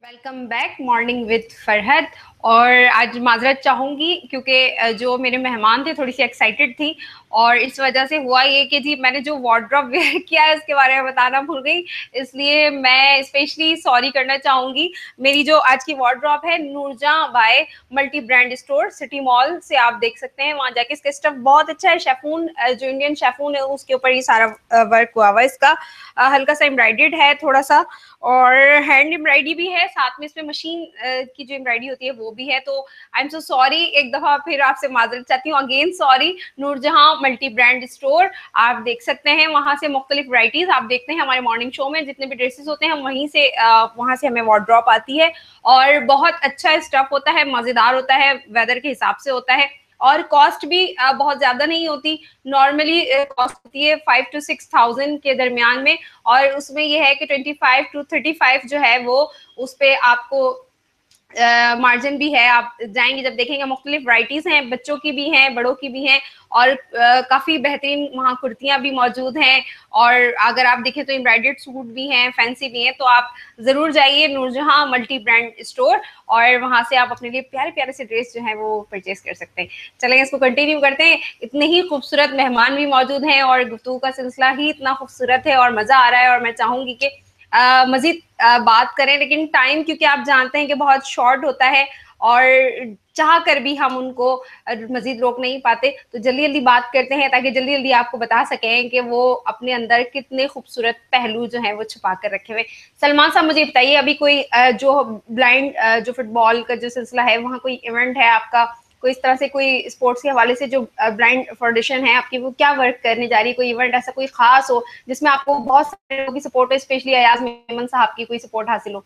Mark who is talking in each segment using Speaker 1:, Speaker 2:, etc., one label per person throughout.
Speaker 1: Welcome back morning with Farhad. और आज माजरत चाहूँगी क्योंकि जो मेरे मेहमान थे थोड़ी सी एक्साइटेड थी और इस वजह से हुआ ये कि जी मैंने जो वार्डरोब वेयर किया है उसके बारे में बताना भूल गई, इसलिए मैं स्पेशली सॉरी करना चाहूँगी। मेरी जो आज की वार्डरोब है Noorjahan by multi brand store city mall से आप देख सकते हैं, वहाँ जाके इसका स्टफ बहुत अच्छा है। शेफून जो इंडियन शेफून है उसके ऊपर ये सारा वर्क हुआ हुआ है, इसका हल्का सा एम्ब्रॉयडर्ड है थोड़ा सा, और हैंड एम्ब्रॉयडरी भी है साथ में, इसमें मशीन की जो एम्ब्रॉयडरी होती है वो भी है। तो आई एम सो सॉरी, एक दफा फिर आपसे माजरत चाहती हूँ, again sorry. Noorjahan multi brand store आप देख सकते हैं, वहां से मुख्तलिफ वराइटीज आप देखते हैं। हमारे मॉर्निंग शो में जितने भी ड्रेसेस होते हैं हम वहीं से वहां से हमें वार्डरोब आती है और बहुत अच्छा स्टफ होता है, मजेदार होता है, वेदर के हिसाब से होता है और कॉस्ट भी बहुत ज्यादा नहीं होती। नॉर्मली कॉस्ट होती है 5 to 6 thousand के दरमियान में, और उसमें ये है कि 25 to 35 जो है वो उस पर आपको मार्जिन भी है। आप जाएंगे जब देखेंगे मुख्तलिफ वराइटीज हैं, बच्चों की भी हैं बड़ों की भी हैं, और काफी बेहतरीन वहाँ कुर्तियां भी मौजूद हैं। और अगर आप देखें तो एम्ब्रॉयडर्ड सूट भी हैं, फैंसी भी हैं। तो आप जरूर जाइए नूरजहां मल्टी ब्रांड स्टोर और वहां से आप अपने लिए प्यारे प्यारे से ड्रेस जो है वो परचेज कर सकते हैं। चलेंगे इसको कंटिन्यू करते हैं। इतने ही खूबसूरत मेहमान भी मौजूद हैं और गुफ्तगू का सिलसिला ही इतना खूबसूरत है और मजा आ रहा है, और मैं चाहूंगी कि मजीद बात करें, लेकिन टाइम क्योंकि आप जानते हैं कि बहुत शॉर्ट होता है और चाह कर भी हम उनको मजीद रोक नहीं पाते, तो जल्दी जल्दी बात करते हैं ताकि जल्दी जल्दी आपको बता सकें कि वो अपने अंदर कितने खूबसूरत पहलू जो हैं वो छुपा कर रखे हुए। सलमान साहब मुझे बताइए, अभी कोई जो ब्लाइंड जो फुटबॉल का जो सिलसिला है वहाँ कोई इवेंट है आपका, कोई इस तरह से कोई स्पोर्ट्स के हवाले से जो ब्लाइंड फाउंडेशन है आपकी वो क्या वर्क करने जा रही है? कोई इवेंट ऐसा कोई खास हो जिसमें आपको बहुत सारे लोगों की सपोर्ट हो, स्पेशली अयाज मेमन साहब की कोई सपोर्ट हासिल हो?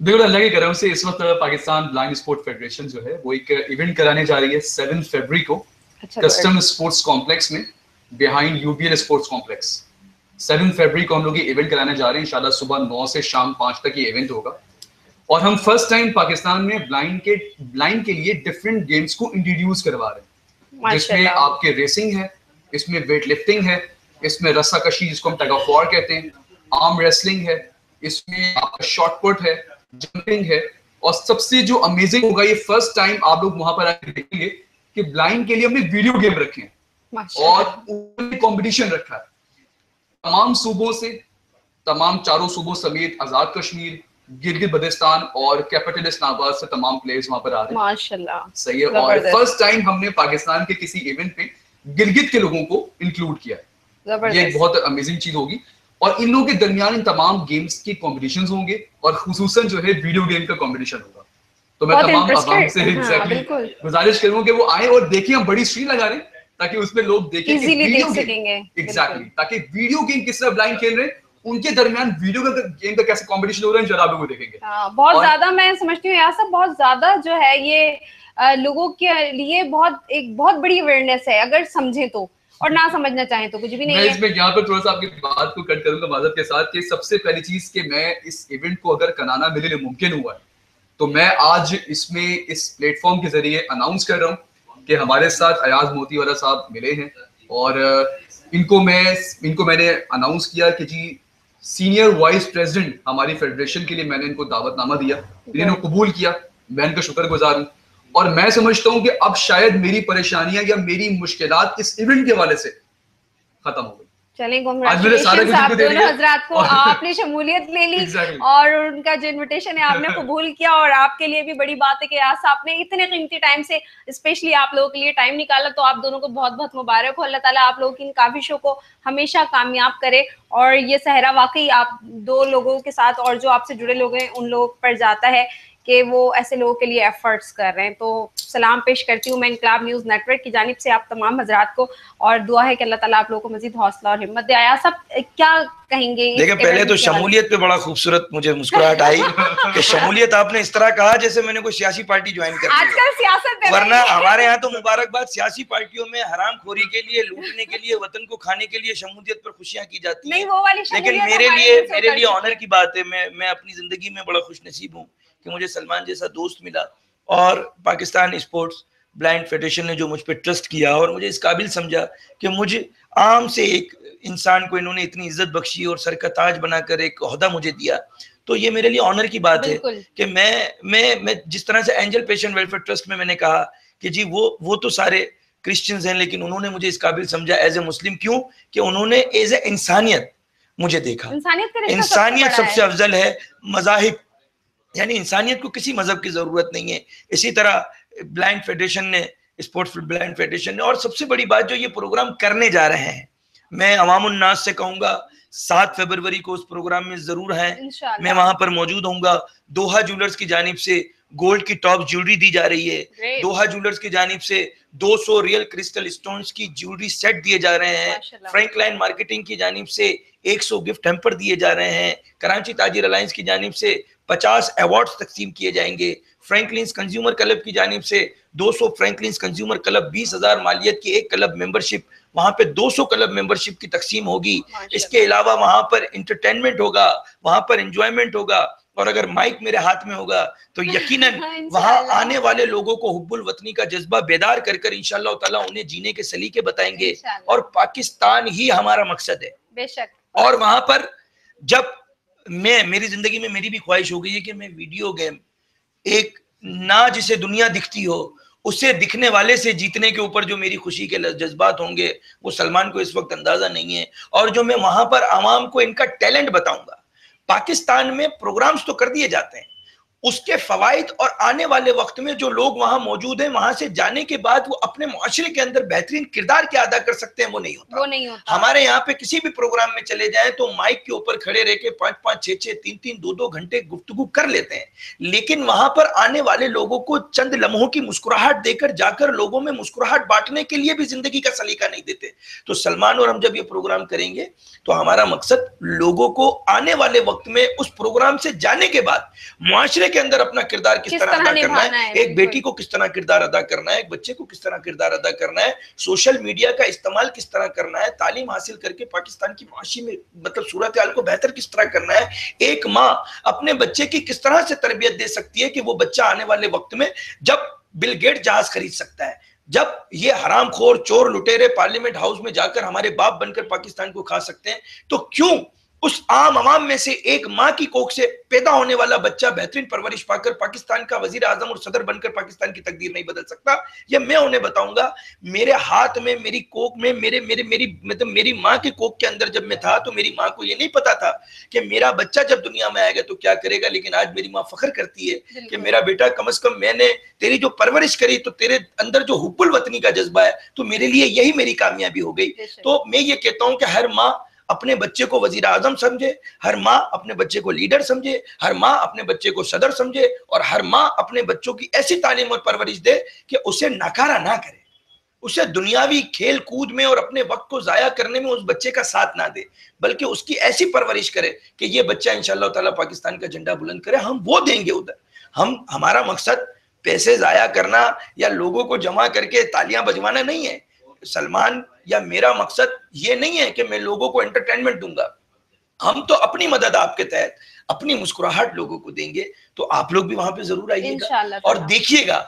Speaker 2: बिल्कुल, अल्लाह के करम से इस वक्त पाकिस्तान ब्लाइंड स्पोर्ट फेडरेशन जो है वो एक इवेंट कराने जा रही है 7 फरवरी को कस्टम स्पोर्ट्स कॉम्प्लेक्स में, बिहाइंड यूबीएल स्पोर्ट्स कॉम्प्लेक्स। 7 फरवरी को हम लोग ये इवेंट कराने जा रहे हैं। इंशाल्लाह सुबह 9 से शाम 5 तक ये इवेंट होगा और हम फर्स्ट टाइम पाकिस्तान में ब्लाइंड के लिए डिफरेंट गेम्स को इंट्रोड्यूस करवा रहे हैं, जिसमें आपके रेसिंग है, इसमें वेट लिफ्टिंग है, इसमें रस्साकशी जिसको हम टग ऑफ वॉर कहते हैं, आर्म रेसलिंग है, इसमें आपका शॉट पुट है, जंपिंग है। और सबसे जो अमेजिंग होगा, ये फर्स्ट टाइम आप लोग वहां पर आकर देखेंगे कि ब्लाइंड के लिए हमने वीडियो गेम रखे हैं और कंपटीशन रखा है तमाम सूबों से, तमाम चारों सूबों समेत आजाद कश्मीर, गिलगित बल्तिस्तान और कैपिटल इस्लामाबाद से तमाम प्लेयर्स वहां पर आ रहे हैं।
Speaker 1: माशाल्लाह,
Speaker 2: सही है। और फर्स्ट टाइम हमने पाकिस्तान के किसी इवेंट पे गिलगित के लोगों को इंक्लूड किया है। ये एक बहुत अमेजिंग चीज होगी और इन लोगों के दरमियान इन तमाम गेम्स के कॉम्पिटिशन होंगे और खुसूसन जो है वीडियो गेम का कॉम्पिटिशन होगा। तो मैं तमाम अवाम से गुजारिश करूंगा कि वो आए और देखें, हम बड़ी स्क्रीन लगा रहे हैं ताकि उसमें लोग देखें कि वीडियो गेम एग्जैक्टली, ताकि वीडियो गेम किस तरह ब्लाइंड खेल रहे हैं, उनके दरमियान वीडियो गेम का कैसे कंपटीशन हो रहा है, जरा लोग देखेंगे।
Speaker 1: बहुत ज्यादा मैं समझती हूँ यार, सब बहुत ज्यादा जो है ये लोगों के लिए एक बहुत बड़ी अवेयरनेस है, अगर समझे तो, और ना समझना चाहें तो कुछ भी नहीं है।
Speaker 2: मैं इसमें यहाँ पर थोड़ा सा आपकी बात को कट करूंगा माजरत के साथ कि सबसे पहली चीज कि मैं इस इवेंट को अगर कराना मेरे लिए मुमकिन हुआ है तो मैं आज इसमें इस प्लेटफॉर्म के जरिए अनाउंस कर रहा हूँ कि हमारे साथ अयाज मोतीवाला साहब मिले हैं और इनको मैंने अनाउंस किया कि जी सीनियर वाइस प्रेसिडेंट हमारी फेडरेशन के लिए मैंने इनको दावतनामा दिया, इन्होंने कबूल किया, मैं इनका शुक्रगुजार हूँ। और मैं समझता हूं कि अब शायद मेरी परेशानियां या मेरी मुश्किलात इस इवेंट के हवाले से खत्म हो गई।
Speaker 1: चलें, कांग्रेचुलेशंस आप दोनों हजरात को, आपने शमूलियत ले ली और उनका जो इन्विटेशन है आपने कबूल किया, और आपके लिए भी बड़ी बात है कि आज आपने इतने कीमती टाइम से स्पेशली आप लोगों के लिए टाइम निकाला, तो आप दोनों को बहुत बहुत मुबारक हो। अल्लाह ताला आप लोगों की इन काविशों को हमेशा कामयाब करे और ये सहरा वाकई आप दो लोगों के साथ और जो आपसे जुड़े लोग हैं उन लोगों पर जाता है कि वो ऐसे लोगों के लिए एफर्ट्स कर रहे हैं। तो सलाम पेश करती हूँ मैं इनकलाब न्यूज़ नेटवर्क की जानिब से आप तमाम हजरात को, और दुआ है कि अल्लाह ताला आप लोगों को मजीद हौसला और हिम्मत दे। आया सब क्या कहेंगे?
Speaker 3: देखिए, पहले तो शमूलियत पे बड़ा खूबसूरत मुझे मुस्कुराहट आई कि शमूलियत आपने इस तरह कहा जैसे मैंने कोई सियासी पार्टी ज्वाइन कर ली।
Speaker 1: आजकल सियासत है,
Speaker 3: वरना हमारे यहाँ तो मुबारकबाद सियासी पार्टियों में हरामखोरी के लिए, लूटने के लिए, वतन को खाने के लिए शमूलियत पर खुशियां की जाती हैं। लेकिन मेरे लिए ऑनर की बात है, मैं अपनी जिंदगी में बड़ा खुशनसीब हूँ कि मुझे सलमान जैसा दोस्त मिला और पाकिस्तान स्पोर्ट्स ब्लाइंड फेडरेशन ने जो मुझ पर ट्रस्ट किया और मुझे इस काबिल समझा कि मुझे आम से एक इंसान को इन्होंने इतनी इज्जत बख्शी और सर का ताज बनाकर एक ओहदा मुझे दिया, तो ये मेरे लिए ऑनर की बात है कि मैं जिस तरह से एंजल पेशेंट वेलफेयर ट्रस्ट में मैंने कहा कि जी वो तो सारे क्रिश्चियंस हैं, लेकिन उन्होंने मुझे इस काबिल समझा एज ए मुस्लिम। क्यों? कि उन्होंने एज ए इंसानियत मुझे देखा। इंसानियत सबसे अफजल है मज़ाहिब, यानी इंसानियत को किसी मजहब की जरूरत नहीं है। इसी तरह ब्लाइंड फेडरेशन ने, स्पोर्ट्स ब्लाइंड फेडरेशन ने, और सबसे बड़ी बात जो ये प्रोग्राम करने जा रहे हैं, मैं अवामुन नास से कहूंगा 7 फरवरी को उस प्रोग्राम में जरूर है, मैं वहां पर मौजूद होऊंगा। दोहा ज्वेलर्स की जानिब से गोल्ड की टॉप ज्वेलरी दी जा रही है। दोहा ज्वेलर्स की जानिब से 200 रियल क्रिस्टल स्टोन्स की ज्वेलरी सेट दिए जा रहे हैं। फ्रैंकलाइन मार्केटिंग की जानिब से 100 गिफ्ट हैम्पर दिए जा रहे हैं। कराची ताजिर अलायंस की जानिब से 50 अवार्ड्स तकसीम किए जाएंगे। फ्रैंकलिन्स कंज्यूमर क्लब की जानिब से 200 फ्रैंकलिन्स कंज्यूमर क्लब, 20,000 मालियत की एक क्लब मेंबरशिप, वहां पे 200 क्लब मेंबरशिप की तकसीम होगी। इसके अलावा वहां पर इंटरटेनमेंट होगा, वहां पर एंजॉयमेंट होगा, और अगर माइक मेरे हाथ में होगा तो यकीनन वहां आने वाले लोगों को हुब्बुल वतनी का जज्बा बेदार कर कर इंशाअल्लाह ताला उन्हें जीने के सलीके बताएंगे, और पाकिस्तान ही हमारा मकसद है। बेशक। और वहां पर जब मेरी जिंदगी में मेरी भी ख्वाहिश हो गई है कि मैं वीडियो गेम, एक ना जिसे दुनिया दिखती हो उसे दिखने वाले से जीतने के ऊपर जो मेरी खुशी के जज्बात होंगे वो सलमान को इस वक्त अंदाजा नहीं है। और जो मैं वहां पर आवाम को इनका टैलेंट बताऊंगा। पाकिस्तान में प्रोग्राम्स तो कर दिए जाते हैं, उसके फवाइद और आने वाले वक्त में जो लोग वहां मौजूद हैं, वहां से जाने के बाद वो अपने मुआशरे के अंदर बेहतरीन किरदार क्या अदा कर सकते हैं, वो नहीं होता। हमारे यहाँ पे किसी भी प्रोग्राम में चले जाएं तो माइक के ऊपर खड़े रह के 5-5, 6-6, 3-3, 2-2 घंटे गुफ्तगू कर लेते हैं, लेकिन वहां पर आने वाले लोगों को चंद लम्हों की मुस्कुराहट देकर जाकर लोगों में मुस्कुराहट बांटने के लिए भी जिंदगी का सलीका नहीं देते। तो सलमान और हम जब ये प्रोग्राम करेंगे तो हमारा मकसद लोगों को आने वाले वक्त में उस प्रोग्राम से जाने के बाद मुआशरे के अंदर अपना किरदार किस तरह अदा करना है, एक बेटी को किस तरह किरदार अदा करना है, एक बच्चे को किस तरह किरदार अदा करना है, सोशल मीडिया का इस्तेमाल किस तरह करना है, तालीम हासिल करके पाकिस्तान की माशी में मतलब सूरत हाल को बेहतर किस तरह करना है, एक माँ अपने बच्चे की किस तरह से तरबियत दे सकती है कि वो बच्चा आने वाले वक्त में जब बिल गेट जहाज खरीद सकता है, जब ये हरामखोर चोर लुटेरे पार्लियामेंट हाउस में जाकर हमारे बाप बनकर पाकिस्तान को खा सकते हैं, तो क्यों उस आम आवाम में से एक माँ की कोख से पैदा होने वाला बच्चा बेहतरीन परवरिश पाकर पाकिस्तान का वजीर आजम और सदर बनकर पाकिस्तान की तकदीर नहीं बदल सकता? ये मैं उन्हें बताऊंगा। मेरे हाथ में, मेरी कोख में, मेरी माँ के कोख के अंदर जब मैं था तो मेरी माँ को ये नहीं पता था कि मेरा बच्चा जब दुनिया में आएगा तो क्या करेगा, लेकिन आज मेरी माँ फख्र करती है कि मेरा बेटा, कम से कम मैंने तेरी जो परवरिश करी तो तेरे अंदर जो हुब्बुल वतनी का जज्बा है, तो मेरे लिए यही मेरी कामयाबी हो गई। तो मैं ये कहता हूँ कि हर माँ अपने बच्चे को वजीर आजम समझे, हर माँ अपने बच्चे को लीडर समझे, हर माँ अपने बच्चे को सदर समझे, और हर माँ अपने बच्चों की ऐसी तालीम और परवरिश दे कि उसे नकारा ना करे, उसे दुनियावी खेल कूद में और अपने वक्त को जाया करने में उस बच्चे का साथ ना दे, बल्कि उसकी ऐसी परवरिश करे कि ये बच्चा इंशाअल्लाह ताला पाकिस्तान का झंडा बुलंद करे। हम वो देंगे उधर। हमारा मकसद पैसे जाया करना या लोगों को जमा करके तालियां बजवाना नहीं है। सलमान या मेरा मकसद ये नहीं है कि मैं लोगों को एंटरटेनमेंट दूंगा। हम तो अपनी मदद आपके तहत अपनी मुस्कुराहट लोगों को देंगे, तो आप लोग भी वहां पे जरूर आइएगा और देखिएगा।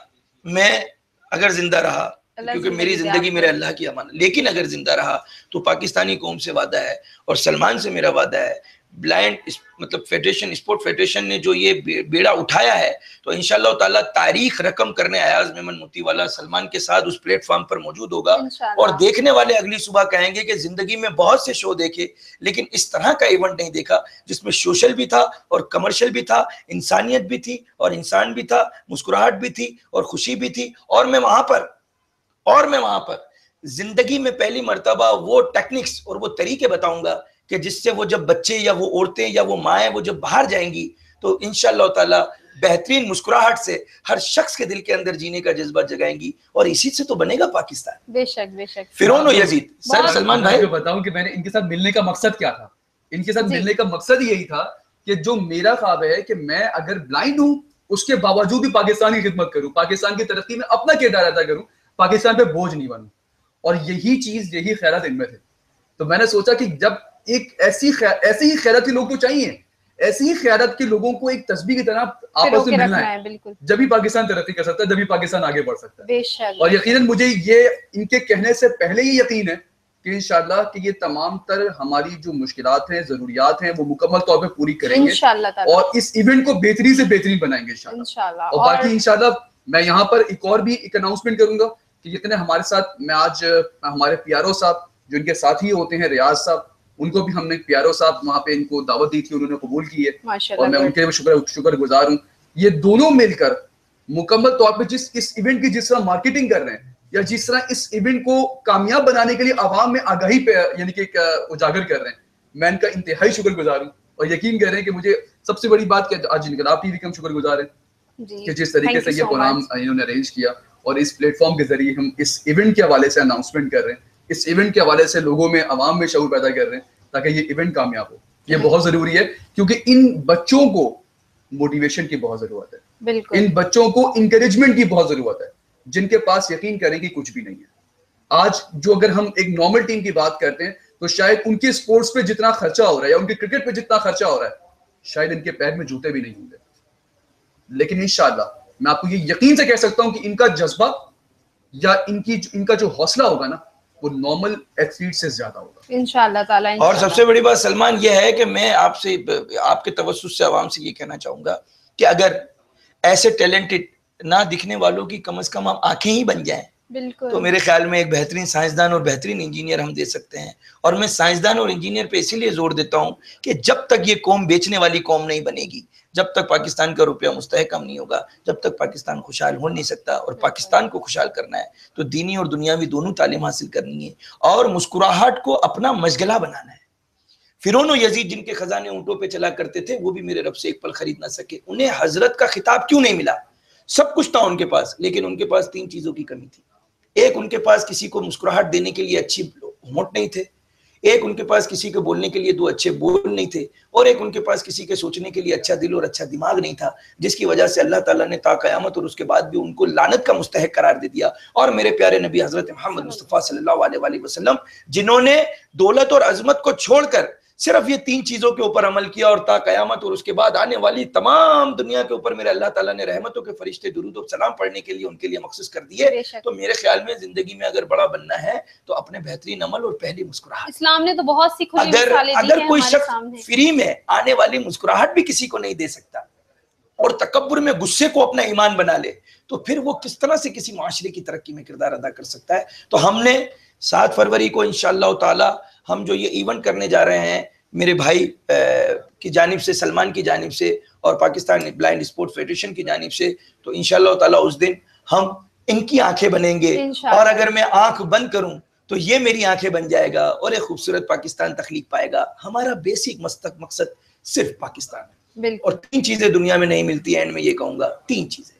Speaker 3: मैं अगर जिंदा रहा, क्योंकि मेरी जिंदगी मेरे अल्लाह की अमानत, लेकिन अगर जिंदा रहा तो पाकिस्तानी कौम से वादा है और सलमान से मेरा वादा है, ब्लाइंड मतलब फेडरेशन, स्पोर्ट फेडरेशन ने जो ये बेड़ा उठाया है, तो इंशाअल्लाह ताला तारीख रकम करने अयाज मेमन मोतीवाला सलमान के साथ उस प्लेटफॉर्म पर मौजूद होगा। और देखने वाले अगली सुबह कहेंगे कि जिंदगी में बहुत से शो देखे, लेकिन इस तरह का इवेंट नहीं देखा जिसमें सोशल भी था और कमर्शियल भी था, इंसानियत भी थी और इंसान भी था, मुस्कुराहट भी थी और खुशी भी थी। और मैं वहां पर जिंदगी में पहली मर्तबा वो टेक्निक्स और वो तरीके बताऊंगा कि जिससे वो जब बच्चे या वो औरतें या वो माएँ वो जब बाहर जाएंगी तो इंशाअल्लाह ताला बेहतरीन मुस्कुराहट से हर शख्स के दिल के अंदर जीने का जज्बा जगाएंगी, और इसी से तो बनेगा पाकिस्तान।
Speaker 1: बेशक बेशक।
Speaker 2: फिरौन और यजीद। सर सलमान भाई बताऊं कि मैंने इनके साथ मिलने का मकसद क्या था। इनके साथ मिलने का मकसद यही था कि जो मेरा ख्वाब है कि मैं अगर ब्लाइंड हूं उसके बावजूद भी पाकिस्तान की खिदमत करूं, पाकिस्तान की तरक्की में अपना किरदार अदा करूं, पाकिस्तान पे बोझ नहीं बनूं। और यही चीज, यही खैरात इनमें थे। तो मैंने सोचा कि जब एक ऐसे ही खैरात के लोग तो चाहिए, ऐसी ही खैरात के लोगों को एक तस्बीह की तरह आपस में मिलना है, जब भी पाकिस्तान तरक्की कर सकता है, जब भी पाकिस्तान आगे बढ़ सकता है। और यकीनन मुझे ये इनके कहने से पहले ही यकीन है कि इंशाल्लाह कि ये तमाम तर हमारी जो मुश्किलात हैं, जरूरियात हैं, वो मुकम्मल तौर पे पूरी करेंगे इंशाल्लाह, और इस इवेंट को बेहतरीन से बेहतरीन बनाएंगे इंशाल्लाह। और बाकी इंशाल्लाह मैं यहाँ पर एक और भी एक अनाउंसमेंट करूंगा कि जितने हमारे साथ, मैं आज हमारे पियारो साहब जो इनके साथी होते हैं, रियाज साहब, उनको भी हमने पियारो साहब वहाँ पे इनको दावत दी थी, उन्होंने कबूल की है और मैं उनके लिए शुक्रगुजार हूँ। ये दोनों मिलकर मुकम्मल तौर पे इस इवेंट की जिस तरह मार्केटिंग कर रहे हैं, या जिस तरह इस इवेंट को कामयाब बनाने के लिए आवाम में आगाही पे यानी कि उजागर कर रहे हैं, मैं इनका इंतहाई शुक्रगुजार हूँ। और यकीन कर रहे हैं कि मुझे सबसे बड़ी बात कि आज इनकलाब टीवी के हम शुक्रगुजार हैं कि जिस तरीके से ये प्रोग्राम इन्होंने अरेंज किया, और इस प्लेटफॉर्म के जरिए हम इस इवेंट के हवाले से अनाउंसमेंट कर रहे हैं, इस इवेंट के हवाले से लोगों में, आवाम में शऊर पैदा कर रहे हैं ताकि ये इवेंट कामयाब हो। ये बहुत जरूरी है क्योंकि इन बच्चों को मोटिवेशन की बहुत जरूरत है, इन बच्चों को इंकरेजमेंट की बहुत जरूरत है, जिनके पास यकीन करें कि कुछ भी नहीं है। आज जो अगर हम एक नॉर्मल टीम की बात करते हैं तो शायद उनके स्पोर्ट्स पे जितना खर्चा हो रहा है या उनके क्रिकेट पे जितना खर्चा हो रहा है, शायद इनके पैर में जूते भी नहीं होंगे। लेकिन इंशाल्लाह मैं आपको ये यकीन से कह सकता हूं कि इनका जज्बा या इनका जो हौसला होगा ना, वो नॉर्मल एथलीट से ज्यादा होगा इंशाल्लाह ताला।
Speaker 3: और सबसे बड़ी बात सलमान ये है कि मैं आपसे, आपके तवज्जुह से आवाम से ये कहना चाहूंगा कि अगर ऐसे टैलेंटेड ना दिखने वालों की कम से कम हम आंखें ही बन जाएं, तो मेरे ख्याल में एक बेहतरीन साइंसदान और बेहतरीन इंजीनियर हम दे सकते हैं। और मैं साइंसदान और इंजीनियर पे इसीलिए जोर देता हूं कि जब तक ये कौम बेचने वाली कौम नहीं बनेगी, जब तक पाकिस्तान का रुपया मुस्तहकम नहीं होगा, जब तक पाकिस्तान खुशहाल हो नहीं सकता। और पाकिस्तान को खुशहाल करना है तो दीनी और दुनियावी दोनों तालीम हासिल करनी है और मुस्कुराहट को अपना मशगला बनाना है। फिरौन और यजीद जिनके खजाने ऊंटों पे चला करते थे, वो भी मेरे रब से एक पल खरीद ना सके। उन्हें हजरत का खिताब क्यों नहीं मिला? सब कुछ था उनके पास, लेकिन उनके पास 3 चीजों की कमी थी। एक, उनके पास किसी को मुस्कुराहट देने के लिए अच्छी होंठ नहीं थे, एक उनके पास किसी को बोलने के लिए 2 अच्छे बोल नहीं थे, और एक उनके पास किसी के सोचने के लिए अच्छा दिल और अच्छा दिमाग नहीं था, जिसकी वजह से अल्लाह ताला ने ता क़यामत और उसके बाद भी उनको लानत का मुस्तहिक करार दे दिया। और मेरे प्यारे नबी हजरत मोहम्मद मुस्तफ़ा सल्लल्लाहु अलैहि वसल्लम, जिन्होंने दौलत और अजमत को छोड़कर सिर्फ ये 3 चीजों के ऊपर अमल किया, और ता क़यामत और उसके बाद आने वाली तमाम दुनिया के ऊपर मेरे अल्लाह ताला ने रहमतों के फरिश्ते दुरूद और सलाम पढ़ने के लिए उनके लिए मखसूस कर दिए। तो मेरे ख्याल में जिंदगी में अगर बड़ा बनना है तो अपने बेहतरीन अमल और पहली मुस्कुराहट।
Speaker 1: इस्लाम ने तो बहुत सी खुली मिसालें दी हैं।
Speaker 3: अगर कोई शख्स फ्री में आने वाली मुस्कुराहट भी किसी को नहीं दे सकता और तकब्बुर में गुस्से को अपना ईमान बना ले, तो फिर वो किस तरह से किसी माशरे की तरक्की में किरदार अदा कर सकता है। तो हमने 7 फरवरी को इंशाअल्लाह ताला हम जो ये इवेंट करने जा रहे हैं, मेरे भाई की जानिब से, सलमान की जानिब से और पाकिस्तान ब्लाइंड स्पोर्ट फेडरेशन की जानिब से, तो इंशाअल्लाह ताला उस दिन हम इनकी आंखें बनेंगे। और अगर मैं आंख बंद करूं तो ये मेरी आंखें बन जाएगा और एक खूबसूरत पाकिस्तान तख्लीक पाएगा। हमारा बेसिक मकसद सिर्फ पाकिस्तान है। और 3 चीजें दुनिया में नहीं मिलती एंड में ये कहूंगा 3 चीजें।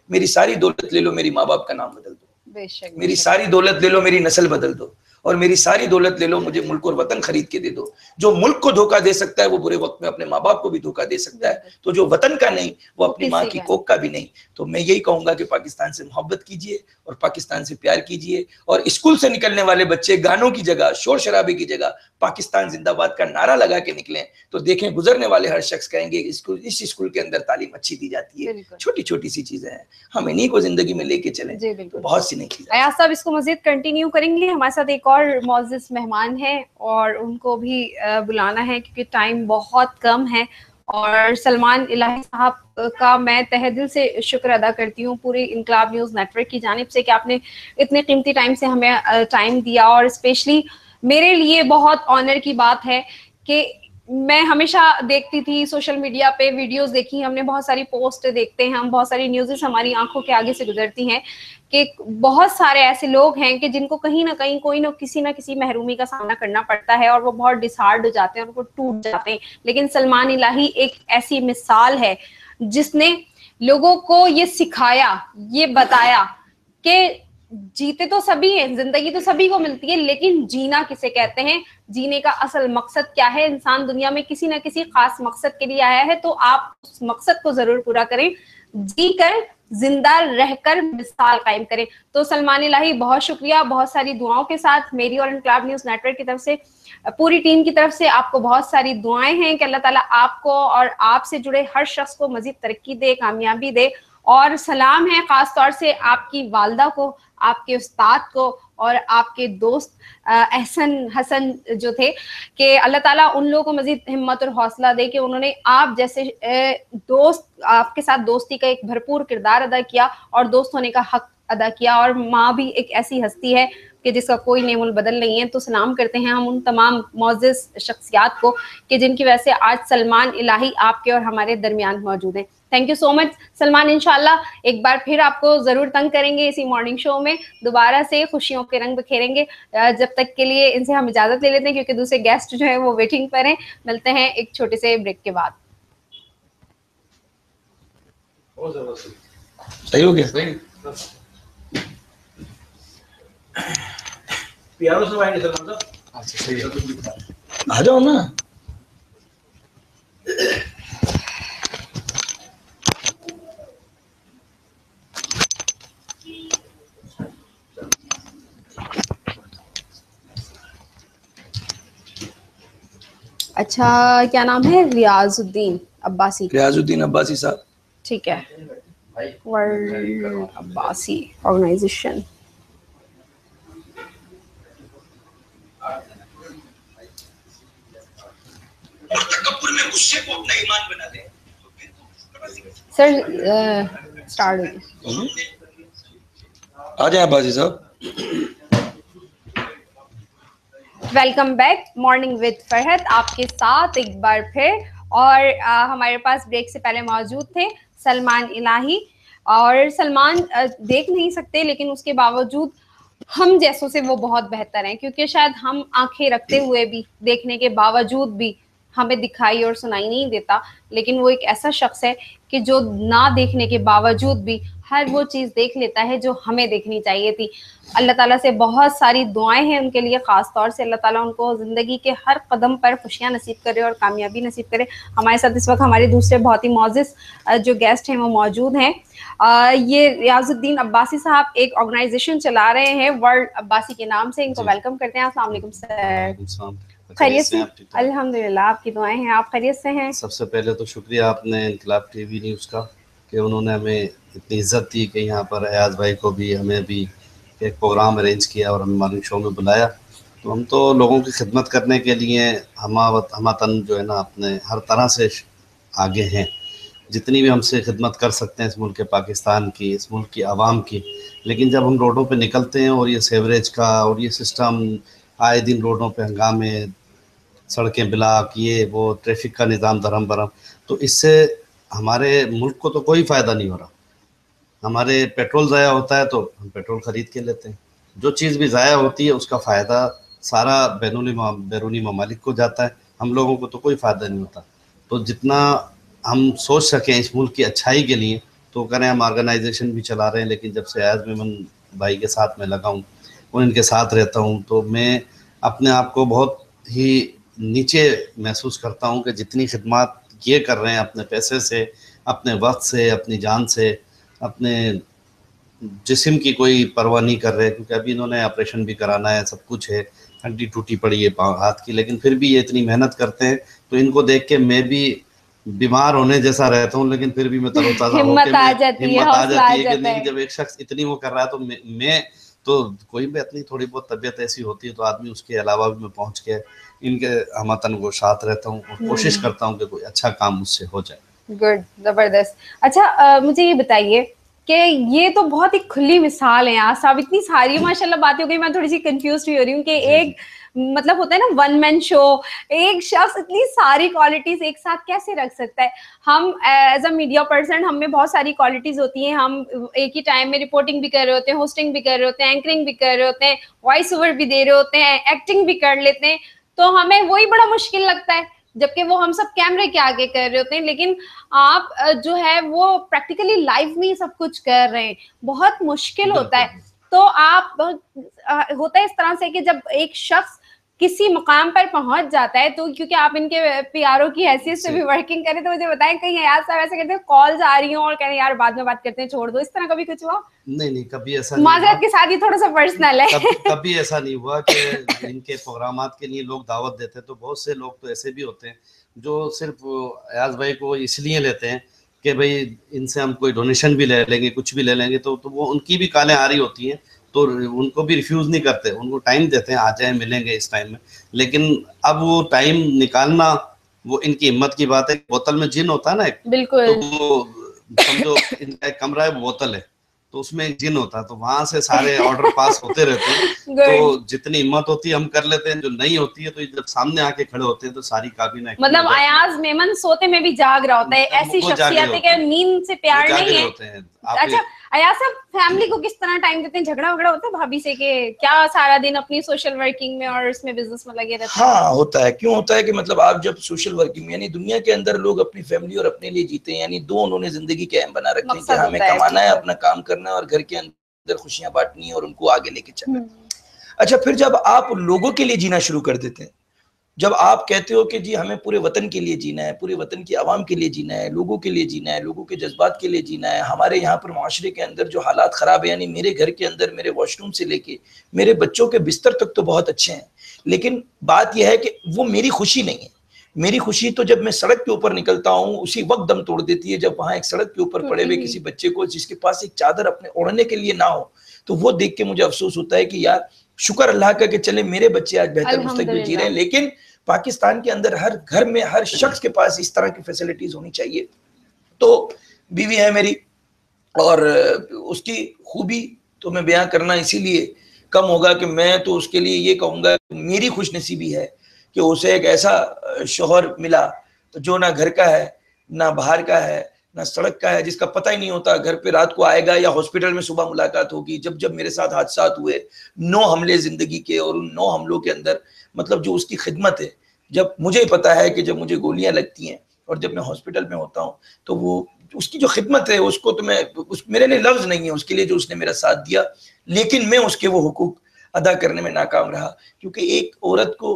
Speaker 3: मेरी सारी दौलत ले लो, मेरी माँ बाप का नाम बदल दो। मेरी सारी दौलत ले लो, मेरी नस्ल बदल दो। और मेरी सारी दौलत ले लो, मुझे मुल्क और वतन खरीद के दे दो। जो मुल्क को धोखा दे सकता है वो बुरे वक्त में अपने माँ बाप को भी धोखा दे सकता है, तो जो वतन का नहीं वो अपनी माँ की कोख का भी नहीं। तो मैं यही कहूंगा कि पाकिस्तान से मोहब्बत कीजिए और पाकिस्तान से प्यार कीजिए। और स्कूल से निकलने वाले बच्चे गानों की जगह, शोर शराबे की जगह पाकिस्तान जिंदाबाद का नारा लगा के निकलें, तो देखें गुजरने वाले हर शख्स कहेंगे इस स्कूल के अंदर तालीम अच्छी दी जाती है। छोटी छोटी सी चीजें हैं, हम इन्हीं को जिंदगी में लेके चलें, तो बहुत सी नहीं चीजें।
Speaker 1: अयाज साहब इसको मजीद कंटिन्यू करेंगे। हमारे साथ एक और मौजूद मेहमान है और उनको भी बुलाना है क्योंकि टाइम बहुत कम है। और सलमान इलाही साहब का मैं तहे दिल से शुक्र अदा करती हूँ पूरी इनकलाब न्यूज़ नेटवर्क की जानिब से कि आपने इतने कीमती टाइम से हमें टाइम दिया। और स्पेशली मेरे लिए बहुत ऑनर की बात है कि मैं हमेशा देखती थी सोशल मीडिया पे वीडियोस देखी, हमने बहुत सारी पोस्ट देखते हैं, हम बहुत सारी न्यूज़ेस हमारी आंखों के आगे से गुजरती हैं कि बहुत सारे ऐसे लोग हैं कि जिनको कहीं ना कहीं कोई ना किसी महरूमी का सामना करना पड़ता है और वो बहुत डिसहार्ड हो जाते हैं और वो टूट जाते हैं। लेकिन सलमान इलाही एक ऐसी मिसाल है जिसने लोगों को ये सिखाया, ये बताया कि जीते तो सभी हैं, जिंदगी तो सभी को मिलती है, लेकिन जीना किसे कहते हैं, जीने का असल मकसद क्या है। इंसान दुनिया में किसी ना किसी खास मकसद के लिए आया है, तो आप उस मकसद को जरूर पूरा करें, जी कर जिंदा रहकर मिसाल कायम करें। तो सलमान इलाही बहुत शुक्रिया, बहुत सारी दुआओं के साथ मेरी और इनकलाब न्यूज़ नेटवर्क की तरफ से, पूरी टीम की तरफ से आपको बहुत सारी दुआएं हैं कि अल्लाह ताला आपको और आपसे जुड़े हर शख्स को मजीद तरक्की दे, कामयाबी दे। और सलाम है खास तौर से आपकी वालदा को, आपके उस्ताद को और आपके दोस्त एहसन हसन जो थे, कि अल्लाह ताला उन लोगों को मजीद हिम्मत और हौसला दे कि उन्होंने आप जैसे दोस्त, आपके साथ दोस्ती का एक भरपूर किरदार अदा किया और दोस्त होने का हक अदा किया। और माँ भी एक ऐसी हस्ती है कि जिसका कोई नेमुल बदल नहीं है। तो सलाम करते हैं हम उन तमाम मोअज़्ज़िज़ शख्सियात को कि जिनकी वजह से आज सलमान इलाही आपके और हमारे दरमियान मौजूद हैं। Thank you so much Salman. इंशाल्लाह एक बार फिर आपको जरूर तंग करेंगे इसी मॉर्निंग शो में, दोबारा से खुशियों के रंग बिखेरेंगे। जब तक के लिए इनसे हम इजाजत ले लेते हैं क्योंकि दूसरे गेस्ट जो है वो वेटिंग पर हैं। मिलते हैं एक छोटे से ब्रेक के बाद।
Speaker 3: सही हो गया,
Speaker 2: प्यारो से आएंगे सर, मतलब अच्छा सही है,
Speaker 3: आ जाओ ना।
Speaker 1: अच्छा, क्या नाम है? रियाजुद्दीन अब्बासी।
Speaker 3: रियाजुद्दीन अब्बासी साहब,
Speaker 1: ठीक है। World Abbasi organisation.
Speaker 3: तकब्बुर में गुस्से को अपना ईमान बना दे।
Speaker 1: सर स्टार्ट
Speaker 3: आ जाए अब्बासी साहब।
Speaker 1: Welcome back morning with Farhat, आपके साथ एक बार फिर। और हमारे पास ब्रेक से पहले मौजूद थे सलमान इलाही। और सलमान देख नहीं सकते लेकिन उसके बावजूद हम जैसों से वो बहुत बेहतर हैं, क्योंकि शायद हम आंखें रखते हुए भी, देखने के बावजूद भी हमें दिखाई और सुनाई नहीं देता, लेकिन वो एक ऐसा शख्स है कि जो ना देखने के बावजूद भी हर वो चीज़ देख लेता है जो हमें देखनी चाहिए थी। अल्लाह ताला से बहुत सारी दुआएं हैं उनके लिए, ख़ास तौर से अल्लाह ताला उनको ज़िंदगी के हर कदम पर खुशियां नसीब करे और कामयाबी नसीब करे। हमारे साथ इस वक्त हमारे दूसरे बहुत ही मोअज़्ज़िज़ जो गेस्ट हैं वो मौजूद हैं। ये रियाजुद्दीन अब्बासी साहब एक ऑर्गेनाइजेशन चला रहे हैं वर्ल्ड अब्बासी के नाम से। इनको वेलकम करते हैं। अस्सलाम वालेकुम सर। खैरियत से? अल्हम्दुलिल्लाह, आपकी दुआएं हैं। आप खैरियत से हैं?
Speaker 4: सबसे पहले तो शुक्रिया आपने इनकलाब टीवी न्यूज़ का कि उन्होंने हमें इतनी इज्जत दी कि यहाँ पर अयाज भाई को भी, हमें भी एक प्रोग्राम अरेंज किया और हमें मॉर्निंग शो में बुलाया। तो हम तो लोगों की खिदमत करने के लिए हमातन जो है ना अपने हर तरह से आगे हैं। जितनी भी हमसे खिदमत कर सकते हैं इस मुल्क के पाकिस्तान की, इस मुल्क की आवाम की। लेकिन जब हम रोडों पे निकलते हैं और ये सेवरेज का और ये सिस्टम, आए दिन रोडों पे हंगामे, सड़कें ब्लॉक, ये वो ट्रैफिक का निज़ाम धर्म भरम, तो इससे हमारे मुल्क को तो कोई फ़ायदा नहीं हो रहा। हमारे पेट्रोल ज़ाया होता है तो हम पेट्रोल ख़रीद के लेते हैं, जो चीज़ भी ज़ाया होती है उसका फ़ायदा सारा बैरूनी ममालिक को जाता है, हम लोगों को तो कोई फ़ायदा नहीं होता। तो जितना हम सोच सकें इस मुल्क की अच्छाई के लिए तो करें। हम ऑर्गेनाइजेशन भी चला रहे हैं, लेकिन जब से अयाज मेमन भाई के साथ में लगा हूँ और इनके साथ रहता हूँ तो मैं अपने आप को बहुत ही नीचे महसूस करता हूँ कि जितनी खिदमत ये कर रहे हैं अपने पैसे से, अपने वक्त से, अपनी जान से, अपने जिस्म की कोई परवाह नहीं कर रहे। क्योंकि अभी इन्होंने ऑपरेशन भी कराना है, सब कुछ है, हड्डी टूटी पड़ी है पाँव हाथ की, लेकिन फिर भी ये इतनी मेहनत करते हैं। तो इनको देख के मैं भी बीमार होने जैसा रहता हूँ, लेकिन फिर भी मैं तरोताज़ा
Speaker 1: हिम्मत आ जाती है
Speaker 4: कि नहीं, जब एक शख्स इतनी वो कर रहा है तो मैं तो कोई भी इतनी थोड़ी बहुत तबीयत ऐसी होती है तो आदमी उसके अलावा भी मैं पहुँच के इनके हमतन को साथ रहता हूँ और कोशिश करता हूँ कि कोई अच्छा काम मुझसे हो जाए।
Speaker 1: गुड, जबरदस्त। अच्छा, मुझे ये बताइए कि ये तो बहुत ही खुली मिसाल है। आज साहब इतनी सारी माशाल्लाह बातें हो गई, मैं थोड़ी सी कंफ्यूज भी हो रही हूँ कि एक मतलब होता है ना वन मैन शो, एक शख्स इतनी सारी क्वालिटीज एक साथ कैसे रख सकता है। हम एज अ मीडिया पर्सन, हम में बहुत सारी क्वालिटीज होती हैं। हम एक ही टाइम में रिपोर्टिंग भी कर रहे होते हैं, होस्टिंग भी कर रहे होते हैं, एंकरिंग भी कर रहे होते हैं, वॉइस ओवर भी दे रहे होते हैं, एक्टिंग भी कर लेते हैं। तो हमें वही बड़ा मुश्किल लगता है, जबकि वो हम सब कैमरे के आगे कर रहे होते हैं। लेकिन आप जो है वो प्रैक्टिकली लाइव में सब कुछ कर रहे हैं, बहुत मुश्किल होता है। तो आप होता है इस तरह से कि जब एक शख्स किसी मुकाम पर पहुंच जाता है, तो क्योंकि आप इनके पीआरओ की हैसियत से भी वर्किंग करें, तो मुझे बताएं कहीं यार साहब ऐसे कहते हैं कॉल्स आ रही हो और कहते हैं यार बाद में बात करते हैं, छोड़ दो, इस तरह कभी कुछ हुआ?
Speaker 4: नहीं, कभी ऐसा
Speaker 1: माजरत के साथ ही थोड़ा सा पर्सनल है।
Speaker 4: कभी ऐसा नहीं हुआ कि इनके प्रोग्रामात के लिए लोग दावत देते हैं। तो बहुत से लोग तो ऐसे भी होते हैं जो सिर्फ अयाज भाई को इसलिए लेते हैं कि भाई इनसे हम कोई डोनेशन भी ले लेंगे, कुछ भी ले लेंगे, तो वो उनकी भी कालें आ रही होती हैं तो उनको भी रिफ्यूज नहीं करते, उनको टाइम देते हैं, आ जाए मिलेंगे इस टाइम में। लेकिन अब वो टाइम निकालना वो इनकी हिम्मत की बात है। बोतल में जिन होता है ना,
Speaker 1: बिल्कुल,
Speaker 4: तो वो समझो इनका एक कमरा है, बोतल है, तो उसमें एक जिन होता है, तो वहां से सारे ऑर्डर पास होते रहते हैं। तो जितनी हिम्मत होती है हम कर लेते हैं, जो नहीं होती है तो जब सामने आके खड़े होते हैं तो सारी काबीना,
Speaker 1: मतलब अयाज मेमन सोते में भी जाग रहा होता है। ऐसी शख्सियत है कि नींद से प्यार नहीं है। अच्छा अयाज साहब, फैमिली को किस तरह टाइम देते हैं? झगड़ा वगड़ा होता है भाभी से कि क्या सारा दिन अपनी सोशल वर्किंग में और इसमें बिजनेस में लगे रहते हैं?
Speaker 3: हाँ होता है। क्यों होता है कि मतलब आप जब सोशल वर्किंग में, यानी दुनिया के अंदर लोग अपनी फैमिली और अपने लिए जीते हैं, यानी दो उन्होंने जिंदगी के अहम बना रखे हैं कि हमें कमाना है, अपना काम करना है और घर के अंदर खुशियां बांटनी है और उनको आगे लेके चलना। अच्छा, फिर जब आप लोगों के लिए जीना शुरू कर देते हैं, जब आप कहते हो कि जी हमें पूरे वतन के लिए जीना है, पूरे वतन की आवाम के लिए जीना है, लोगों के लिए जीना है, लोगों के जज्बात के लिए जीना है, हमारे यहाँ पर माशरे के अंदर जो हालात खराब है, यानी मेरे घर के अंदर मेरे वॉशरूम से लेके मेरे बच्चों के बिस्तर तक तो बहुत अच्छे हैं, लेकिन बात यह है कि वो मेरी खुशी नहीं है। मेरी खुशी तो जब मैं सड़क के ऊपर निकलता हूँ उसी वक्त दम तोड़ देती है, जब वहां एक सड़क के ऊपर पड़े हुए किसी बच्चे को जिसके पास एक चादर अपने ओढ़ने के लिए ना हो, तो वो देख के मुझे अफसोस होता है कि यार शुक्र अल्लाह का कि चले मेरे बच्चे आज बेहतर मुस्तकबिल जी रहे हैं। लेकिन पाकिस्तान के अंदर हर घर में हर शख्स के पास इस तरह की फैसिलिटीज होनी चाहिए। तो बीवी है मेरी और उसकी खूबी तो मैं बयां करना इसीलिए कम होगा कि मैं तो उसके लिए ये कहूंगा मेरी खुशनसीबी है कि उसे एक ऐसा शौहर मिला जो ना घर का है, ना बाहर का है, ना सड़क का है, जिसका पता ही नहीं होता घर पे रात को आएगा या हॉस्पिटल में सुबह मुलाकात होगी। जब जब मेरे साथ हादसात हुए 9 हमले जिंदगी के, और उन 9 हमलों के अंदर मतलब जो उसकी खिदमत है, जब मुझे पता है कि जब मुझे गोलियां लगती हैं और जब मैं हॉस्पिटल में होता हूँ तो वो उसकी जो खिदमत है उसको तो मैं मेरे लिए लफ्ज नहीं है उसके लिए जो उसने मेरा साथ दिया, लेकिन मैं उसके वो हुकूक अदा करने में नाकाम रहा। क्योंकि एक औरत को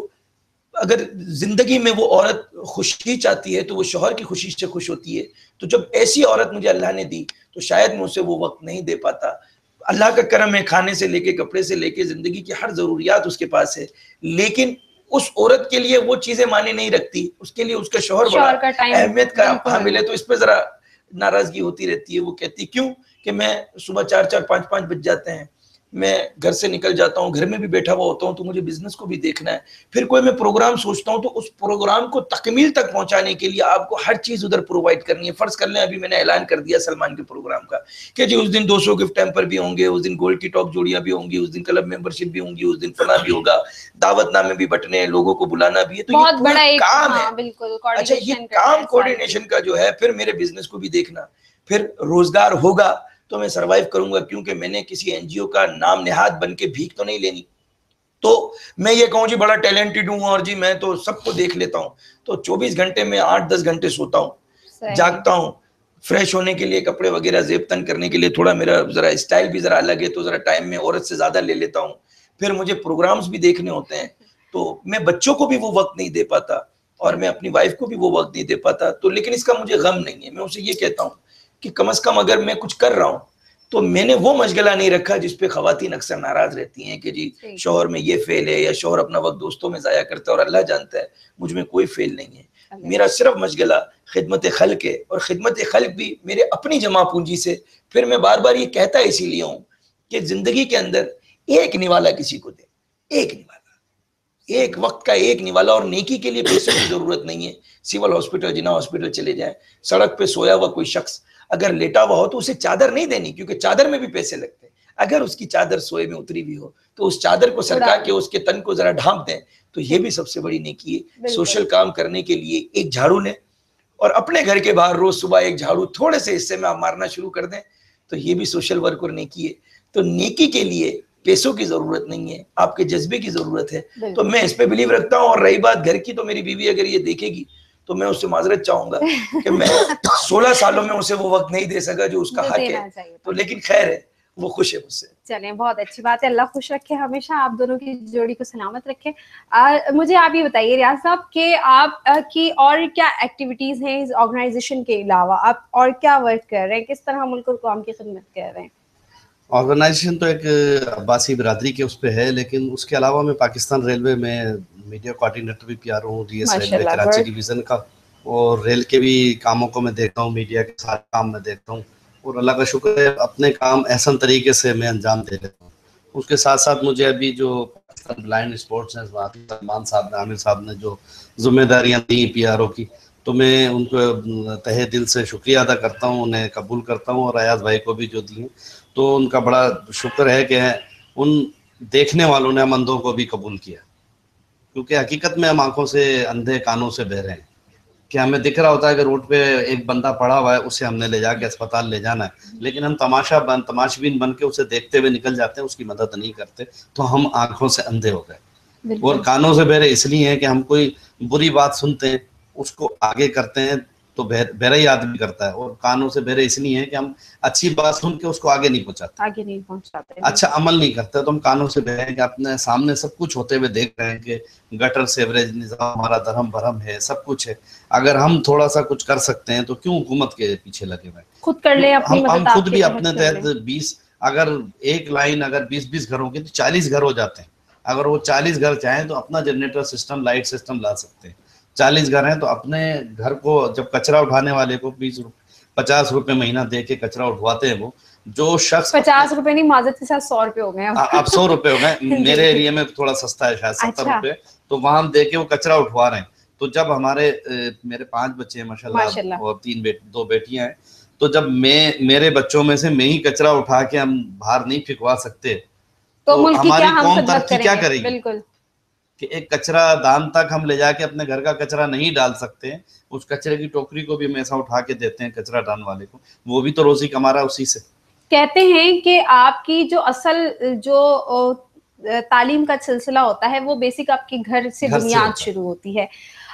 Speaker 3: अगर जिंदगी में वो औरत खुशी चाहती है तो वो शौहर की खुशी से खुश होती है। तो जब ऐसी औरत मुझे अल्लाह ने दी तो शायद मैं उसे वो वक्त नहीं दे पाता। अल्लाह का करम है, खाने से लेके कपड़े से लेके जिंदगी की हर जरूरियात उसके पास है, लेकिन उस औरत के लिए वो चीजें माने नहीं रखती, उसके लिए उसका शौहर बड़ा अहमियत का हामिल है। तो इस पे जरा नाराजगी होती रहती है। वो कहती क्यों कि मैं सुबह 4-4 5-5 बज जाते हैं, मैं घर से निकल जाता हूँ, घर में भी बैठा हुआ होता हूँ तो मुझे बिजनेस को भी देखना है, फिर कोई मैं प्रोग्राम सोचता हूँ तो उस प्रोग्राम को तकमील तक पहुंचाने के लिए आपको हर चीज उधर प्रोवाइड करनी है। फर्ज कर लें अभी मैंने ऐलान कर दिया सलमान के प्रोग्राम का कि जी उस दिन 200 गिफ्ट टैम्पर भी होंगे, उस दिन गोल्ड की टॉप जोड़ियां भी होंगी, उस दिन क्लब मेंबरशिप भी होंगी, उस दिन फला भी होगा, दावतनामे भी बटने हैं, लोगों को बुलाना भी है। तो बहुत बड़ा काम है। बिल्कुल। अच्छा, ये काम कोऑर्डिनेशन का जो है, फिर मेरे बिजनेस को भी देखना, फिर रोजगार होगा तो मैं सरवाइव करूंगा, क्योंकि मैंने किसी एनजीओ का नाम नेहाद बन के भीख तो नहीं लेनी। तो मैं ये कहूं जी बड़ा टैलेंटेड हूं और जी मैं तो सबको देख लेता हूं, तो 24 घंटे में 8-10 घंटे सोता हूं, जागता हूं, फ्रेश होने के लिए, कपड़े वगैरह जेब तन करने के लिए, थोड़ा मेरा जरा स्टाइल भी जरा अलग है तो जरा टाइम में औरत से ज्यादा ले लेता हूं, फिर मुझे प्रोग्राम्स भी देखने होते हैं, तो मैं बच्चों को भी वो वक्त नहीं दे पाता और मैं अपनी वाइफ को भी वो वक्त नहीं दे पाता। तो लेकिन इसका मुझे गम नहीं है, मैं उसे ये कहता हूँ कि कम से कम अगर मैं कुछ कर रहा हूं तो मैंने वो मशगला नहीं रखा जिसपे खवातीन अक्सर नाराज रहती हैं कि जी शौहर में ये फेल है या शौहर अपना वक्त दोस्तों में जाया करता है, और अल्लाह जानता है मुझ में कोई फेल नहीं है। मेरा सिर्फ मशगला खिदमत खल्क है, और खिदमत खल्क भी मेरे अपनी जमा पूंजी से। फिर मैं बार बार ये कहता इसीलिए हूँ कि जिंदगी के अंदर एक निवाला किसी को दे, एक निवाला, एक वक्त का एक निवाला। और नेकी के लिए पैसे की जरूरत नहीं है। सिविल हॉस्पिटल, जिना हॉस्पिटल चले जाए, सड़क पे सोया हुआ कोई शख्स अगर लेटा हुआ हो तो उसे चादर नहीं देनी, क्योंकि चादर में भी पैसे लगते हैं। अगर उसकी चादर सोए में उतरी भी हो तो उस चादर को सरका के उसके तन को जरा ढांप दें, तो ये भी सबसे बड़ी नेकी है। सोशल काम करने के लिए एक झाड़ू लें और अपने घर के बाहर रोज सुबह एक झाड़ू थोड़े से हिस्से में आप मारना शुरू कर दें, तो ये भी सोशल वर्क और नेकी है। तो नेकी के लिए पैसों की जरूरत नहीं है, आपके जज्बे की जरूरत है। तो मैं इस पे बिलीव रखता हूँ। और रही बात घर की, तो मेरी बीवी अगर ये देखेगी तो मैं उससे माजरत चाहूंगा कि मैं 16 सालों में उसे वो वक्त नहीं दे सका जो उसका हक है। तो लेकिन खैर है, वो खुश है मुझसे।
Speaker 1: चलें, बहुत अच्छी बात है। अल्लाह खुश रखे, हमेशा आप दोनों की जोड़ी को सलामत रखे। मुझे आप ये बताइए रियाज साहब कि आप की और क्या एक्टिविटीज हैं इस ऑर्गेनाइजेशन के अलावा, आप और क्या वर्क कर रहे हैं, किस तरह मुल्क और कौम की खिदमत कर रहे हैं?
Speaker 4: ऑर्गेनाइजेशन तो एक अब्बासी बिरादरी के उस पे है, लेकिन उसके अलावा मैं पाकिस्तान रेलवे में मीडिया कोऑर्डिनेटर भी PR हूँ, DS रेलवे कराची डिवीज़न का, और रेल के भी कामों को मैं देखता हूँ, मीडिया के सारे काम मैं देखता हूँ, और अल्लाह का शुक्र है अपने काम एहसन तरीके से मैं अंजाम दे लेता हूँ। उसके साथ साथ मुझे अभी जो ब्लाइंड स्पोर्ट्स है, सलमान साहब ने, आमिर साहब ने जो जिम्मेदारियां दी PRO की, तो मैं उनको तहे दिल से शुक्रिया अदा करता हूँ, उन्हें कबूल करता हूँ, और अयाज भाई को भी जो दिए तो उनका बड़ा शुक्र है कि उन देखने वालों ने हम अंधों को भी कबूल किया, क्योंकि हकीकत में हम आंखों से अंधे, कानों से बहरे हैं, कि हमें दिख रहा होता है कि रोड पे एक बंदा पड़ा हुआ है, उसे हमने ले जाके अस्पताल ले जाना है, लेकिन हम तमाशबीन बन के उसे देखते हुए निकल जाते हैं, उसकी मदद नहीं करते, तो हम आंखों से अंधे हो गए। और कानों से बहरे इसलिए हैं कि हम कोई बुरी बात सुनते हैं, उसको आगे करते हैं तो बहरा ही आदमी करता है, और कानों से बहरे इसलिए हैं कि हम अच्छी बात सुन के उसको आगे नहीं पहुंचाते, अच्छा अमल नहीं करते, तो हम कानों से बहरे हैं कि अपने सामने सब कुछ होते हुए देख रहे हैं कि गटर सेवरेज निजाम हमारा दरहम भरम है, सब कुछ है, अगर हम थोड़ा सा कुछ कर सकते हैं तो क्यों हुकूमत के पीछे लगे हुए,
Speaker 1: खुद कर ले,
Speaker 4: हम खुद भी अपने तहत 20, अगर एक लाइन अगर 20-20 घरों की तो 40 घर हो जाते हैं, अगर वो 40 घर चाहें तो अपना जनरेटर सिस्टम, लाइट सिस्टम ला सकते हैं, 40 घर हैं तो अपने घर को, जब कचरा उठाने वाले को 50 रुपए महीना दे के कचरा उठवाते हैं, वो जो शख्स
Speaker 1: 50 रुपए नहीं, माजत के साथ 100 रुपए हो गए
Speaker 4: अब 100 रुपए हो गए, मेरे एरिया में थोड़ा सस्ता है शायद 70 रुपए, तो वहां हम दे के वो कचरा उठवा रहे हैं। तो जब मेरे 5 बच्चे हैं माशाल्लाह और 2 बेटियां हैं, तो जब मेरे बच्चों में से मैं ही कचरा उठा के हम बाहर नहीं फेंकवा सकते, तो हमारी कौम तरक्की क्या करेगी? बिल्कुल, कि एक कचरा दान तक हम ले जाके अपने घर का कचरा नहीं डाल सकते, उस कचरे की टोकरी को भी हम ऐसा उठा के देते हैं कचरा डालने वाले को, वो भी तो रोजी कमा रहा है उसी से।
Speaker 1: कहते हैं कि आपकी जो असल जो तालीम का सिलसिला होता है वो बेसिक आपके घर से बुनियाद शुरू होती है।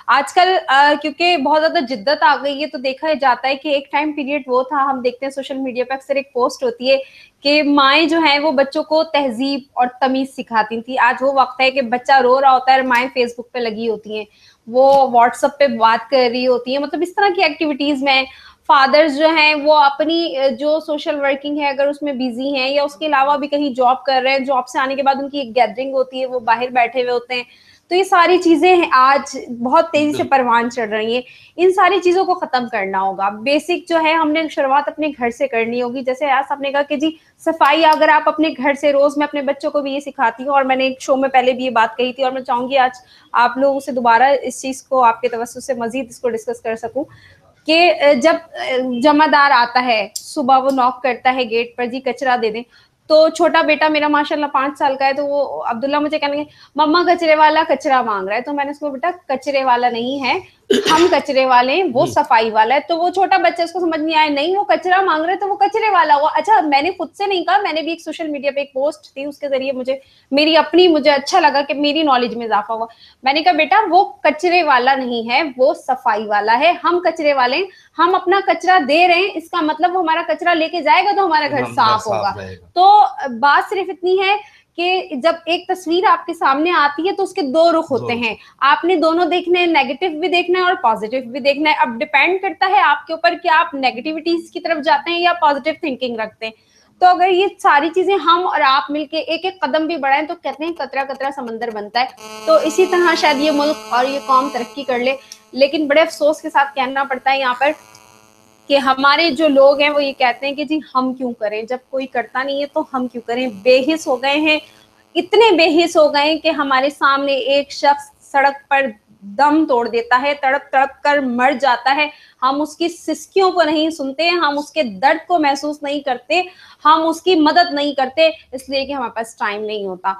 Speaker 1: आजकल क्योंकि बहुत ज्यादा जिद्दत आ गई है, तो देखा जाता है कि एक टाइम पीरियड वो था, हम देखते हैं सोशल मीडिया पे अक्सर एक पोस्ट होती है कि माएँ जो हैं वो बच्चों को तहजीब और तमीज सिखाती थी। आज वो वक्त है कि बच्चा रो रहा होता है और माएँ फेसबुक पे लगी होती हैं, वो व्हाट्सएप पे बात कर रही होती है, मतलब इस तरह की एक्टिविटीज में फादर्स जो हैं वो अपनी जो सोशल वर्किंग है अगर उसमें बिजी हैं, या उसके अलावा भी कहीं जॉब कर रहे हैं, जॉब से आने के बाद उनकी एक गैदरिंग होती है, वो बाहर बैठे हुए होते हैं। तो ये सारी चीजें आज बहुत तेजी से परवान चढ़ रही हैं, इन सारी चीजों को खत्म करना होगा। बेसिक जो है हमने शुरुआत अपने घर से करनी होगी। जैसे आज आपने कहा कि जी सफाई अगर आप अपने घर से, रोज मैं अपने बच्चों को भी ये सिखाती हूँ, और मैंने एक शो में पहले भी ये बात कही थी, और मैं चाहूंगी आज आप लोगों से दोबारा इस चीज को आपके तवज्जुह से मजीद इसको डिस्कस कर सकूं कि जब जमादार आता है सुबह, वो नॉक करता है गेट पर, जी कचरा दे दें, तो छोटा बेटा मेरा माशाल्लाह 5 साल का है, तो वो अब्दुल्ला मुझे कहने लगे मम्मा कचरे वाला कचरा मांग रहा है, तो मैंने उसको बेटा कचरे वाला नहीं है, हम कचरे वाले हैं, वो सफाई वाला है। तो वो छोटा बच्चा, उसको समझ नहीं आया, नहीं वो कचरा मांग रहे तो वो कचरे वाला हुआ। अच्छा, मैंने खुद से नहीं कहा, मैंने भी एक सोशल मीडिया पे एक पोस्ट थी, उसके जरिए मुझे अच्छा लगा कि मेरी नॉलेज में इजाफा हुआ। मैंने कहा बेटा वो कचरे वाला नहीं है, वो सफाई वाला है, हम कचरे वाले हैं, हम अपना कचरा दे रहे हैं, इसका मतलब वो हमारा कचरा लेके जाएगा तो हमारा घर साफ होगा। तो बात सिर्फ इतनी है कि जब एक तस्वीर आपके सामने आती है तो उसके 2 रुख होते हैं, आपने दोनों देखने हैं, नेगेटिव भी देखना है और पॉजिटिव भी देखना है। अब डिपेंड करता है आपके ऊपर कि आप नेगेटिविटीज की तरफ जाते हैं या पॉजिटिव थिंकिंग रखते हैं। तो अगर ये सारी चीजें हम और आप मिलके एक एक कदम भी बढ़ाएं तो कहते हैं कतरा कतरा समंदर बनता है। तो इसी तरह शायद ये मुल्क और ये कौम तरक्की कर ले। लेकिन बड़े अफसोस के साथ कहना पड़ता है यहाँ पर कि हमारे जो लोग हैं वो ये कहते हैं कि जी हम क्यों करें, जब कोई करता नहीं है तो हम क्यों करें। बेहिस हो गए हैं, इतने बेहिस हो गए कि हमारे सामने एक शख्स सड़क पर दम तोड़ देता है, तड़प तड़प कर मर जाता है, हम उसकी सिसकियों को नहीं सुनते, हम उसके दर्द को महसूस नहीं करते, हम उसकी मदद नहीं करते, इसलिए कि हमारे पास टाइम नहीं होता।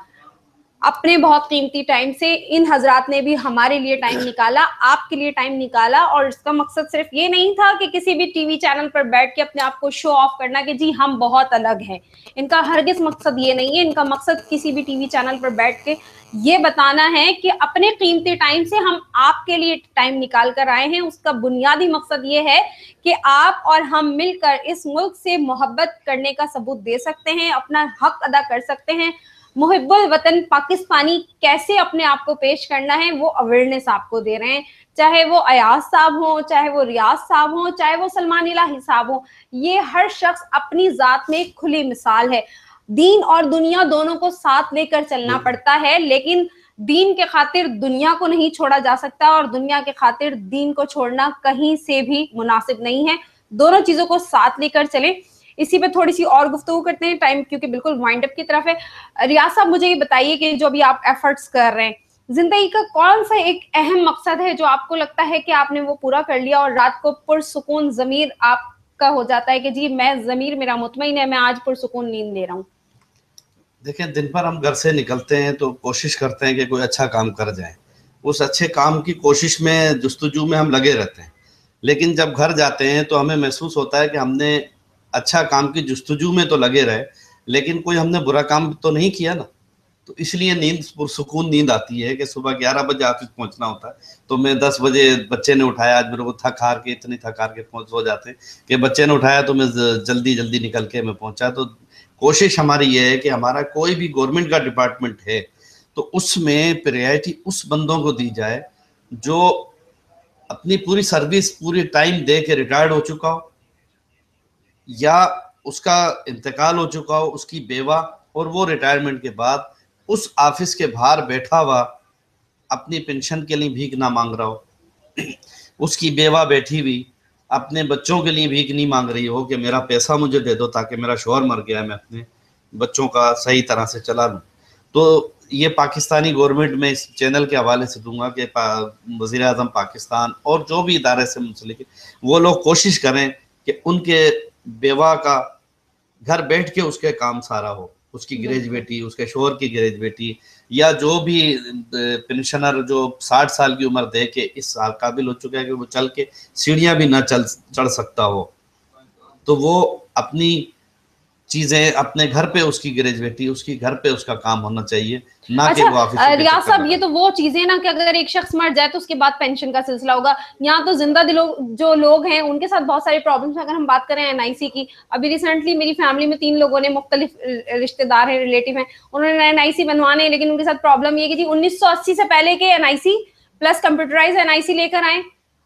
Speaker 1: अपने बहुत कीमती टाइम से इन हजरात ने भी हमारे लिए टाइम निकाला, आपके लिए टाइम निकाला, और इसका मकसद सिर्फ ये नहीं था कि किसी भी टीवी चैनल पर बैठ के अपने आप को शो ऑफ करना कि जी हम बहुत अलग हैं। इनका हरगिज मकसद ये नहीं है। इनका मकसद किसी भी टीवी चैनल पर बैठ के ये बताना है कि अपने कीमती टाइम से हम आपके लिए टाइम निकाल कर आए हैं। उसका बुनियादी मकसद ये है कि आप और हम मिलकर इस मुल्क से मोहब्बत करने का सबूत दे सकते हैं, अपना हक अदा कर सकते हैं। मुहिब्बुल वतन पाकिस्तानी कैसे अपने आप को पेश करना है वो अवेयरनेस आपको दे रहे हैं, चाहे वो अयाज साहब हो, चाहे वो रियाज साहब हो, चाहे वो सलमान इलाही साहब हो। ये हर शख्स अपनी जात में खुली मिसाल है। दीन और दुनिया दोनों को साथ लेकर चलना पड़ता है, लेकिन दीन के खातिर दुनिया को नहीं छोड़ा जा सकता और दुनिया के खातिर दीन को छोड़ना कहीं से भी मुनासिब नहीं है। दोनों चीजों को साथ लेकर चलें। इसी पे थोड़ी सी और गुफ्तगू करते हैं, टाइम क्योंकि बिल्कुल वाइंड अप की तरफ है। रियाज साहब मुझे ये बताइए कि जो अभी आप एफर्ट्स कर रहे हैं, जिंदगी का कौन सा एक अहम मकसद है जो आपको लगता है कि आपने वो पूरा कर लिया और रात को पुरसुकून ज़मीर आपका हो जाता है कि जी मैं ज़मीर मेरा मुतमईन है, मैं आज पुरसुकून नींद ले रहा हूँ?
Speaker 4: देखें, दिन भर हम घर से निकलते हैं तो कोशिश करते हैं कि कोई अच्छा काम कर जाए, उस अच्छे काम की कोशिश में जुस्तजू में हम लगे रहते हैं, लेकिन जब घर जाते हैं तो हमें महसूस होता है कि हमने अच्छा काम की जुस्तजू में तो लगे रहे, लेकिन कोई हमने बुरा काम तो नहीं किया ना। तो इसलिए नींद, पुरसुकून नींद आती है कि सुबह 11 बजे ऑफिस पहुंचना होता है, तो मैं 10 बजे बच्चे ने उठाया, आज मेरे को थक हार के इतनी थक हार के सो जाते हैं कि बच्चे ने उठाया तो मैं जल्दी जल्दी निकल के मैं पहुंचा। तो कोशिश हमारी ये है कि हमारा कोई भी गवर्नमेंट का डिपार्टमेंट है तो उसमें प्रायोरिटी उस बंदों को दी जाए जो अपनी पूरी सर्विस पूरी टाइम दे के रिटायर्ड हो चुका हो या उसका इंतकाल हो चुका हो, उसकी बेवा, और वो रिटायरमेंट के बाद उस ऑफिस के बाहर बैठा हुआ अपनी पेंशन के लिए भीख ना मांग रहा हो, उसकी बेवा बैठी हुई अपने बच्चों के लिए भीख नहीं मांग रही हो कि मेरा पैसा मुझे दे दो ताकि मेरा शौहर मर गया है, मैं अपने बच्चों का सही तरह से चला लूँ। तो ये पाकिस्तानी गवर्नमेंट में इस चैनल के हवाले से दूंगा कि वज़ीर आज़म पाकिस्तान और जो भी इदारे से मुंसलिक वो लोग कोशिश करें कि उनके बेवा का घर बैठ के उसके काम सारा हो, उसकी ग्रेजुएटी, उसके शोहर की ग्रेजुएटी, या जो भी पेंशनर जो 60 साल की उम्र दे के इस काबिल हो चुका है कि वो चल के सीढ़ियां भी ना चढ़ सकता हो, तो वो अपनी चीजें अपने घर पे, उसकी ग्रेजुएटी, उसकी घर पे उसका काम होना चाहिए, ना कि वो ऑफिस।
Speaker 1: रियाज साहब, ये तो वो चीजें ना कि अगर एक शख्स मर जाए तो उसके बाद पेंशन का सिलसिला होगा। यहाँ तो जिंदा दिलों जो लोग हैं उनके साथ बहुत सारी प्रॉब्लम्स। अगर हम बात करें एनआईसी की, अभी रिसेंटली मेरी फैमिली में 3 लोगों ने, मुख्तलिफ रिश्तेदार हैं, रिलेटिव हैं, उन्होंने एनआईसी बनवाने, लेकिन उनके साथ प्रॉब्लम ये कि जी 1980 से पहले के एनआईसी प्लस कंप्यूटराइज एनआईसी लेकर आए।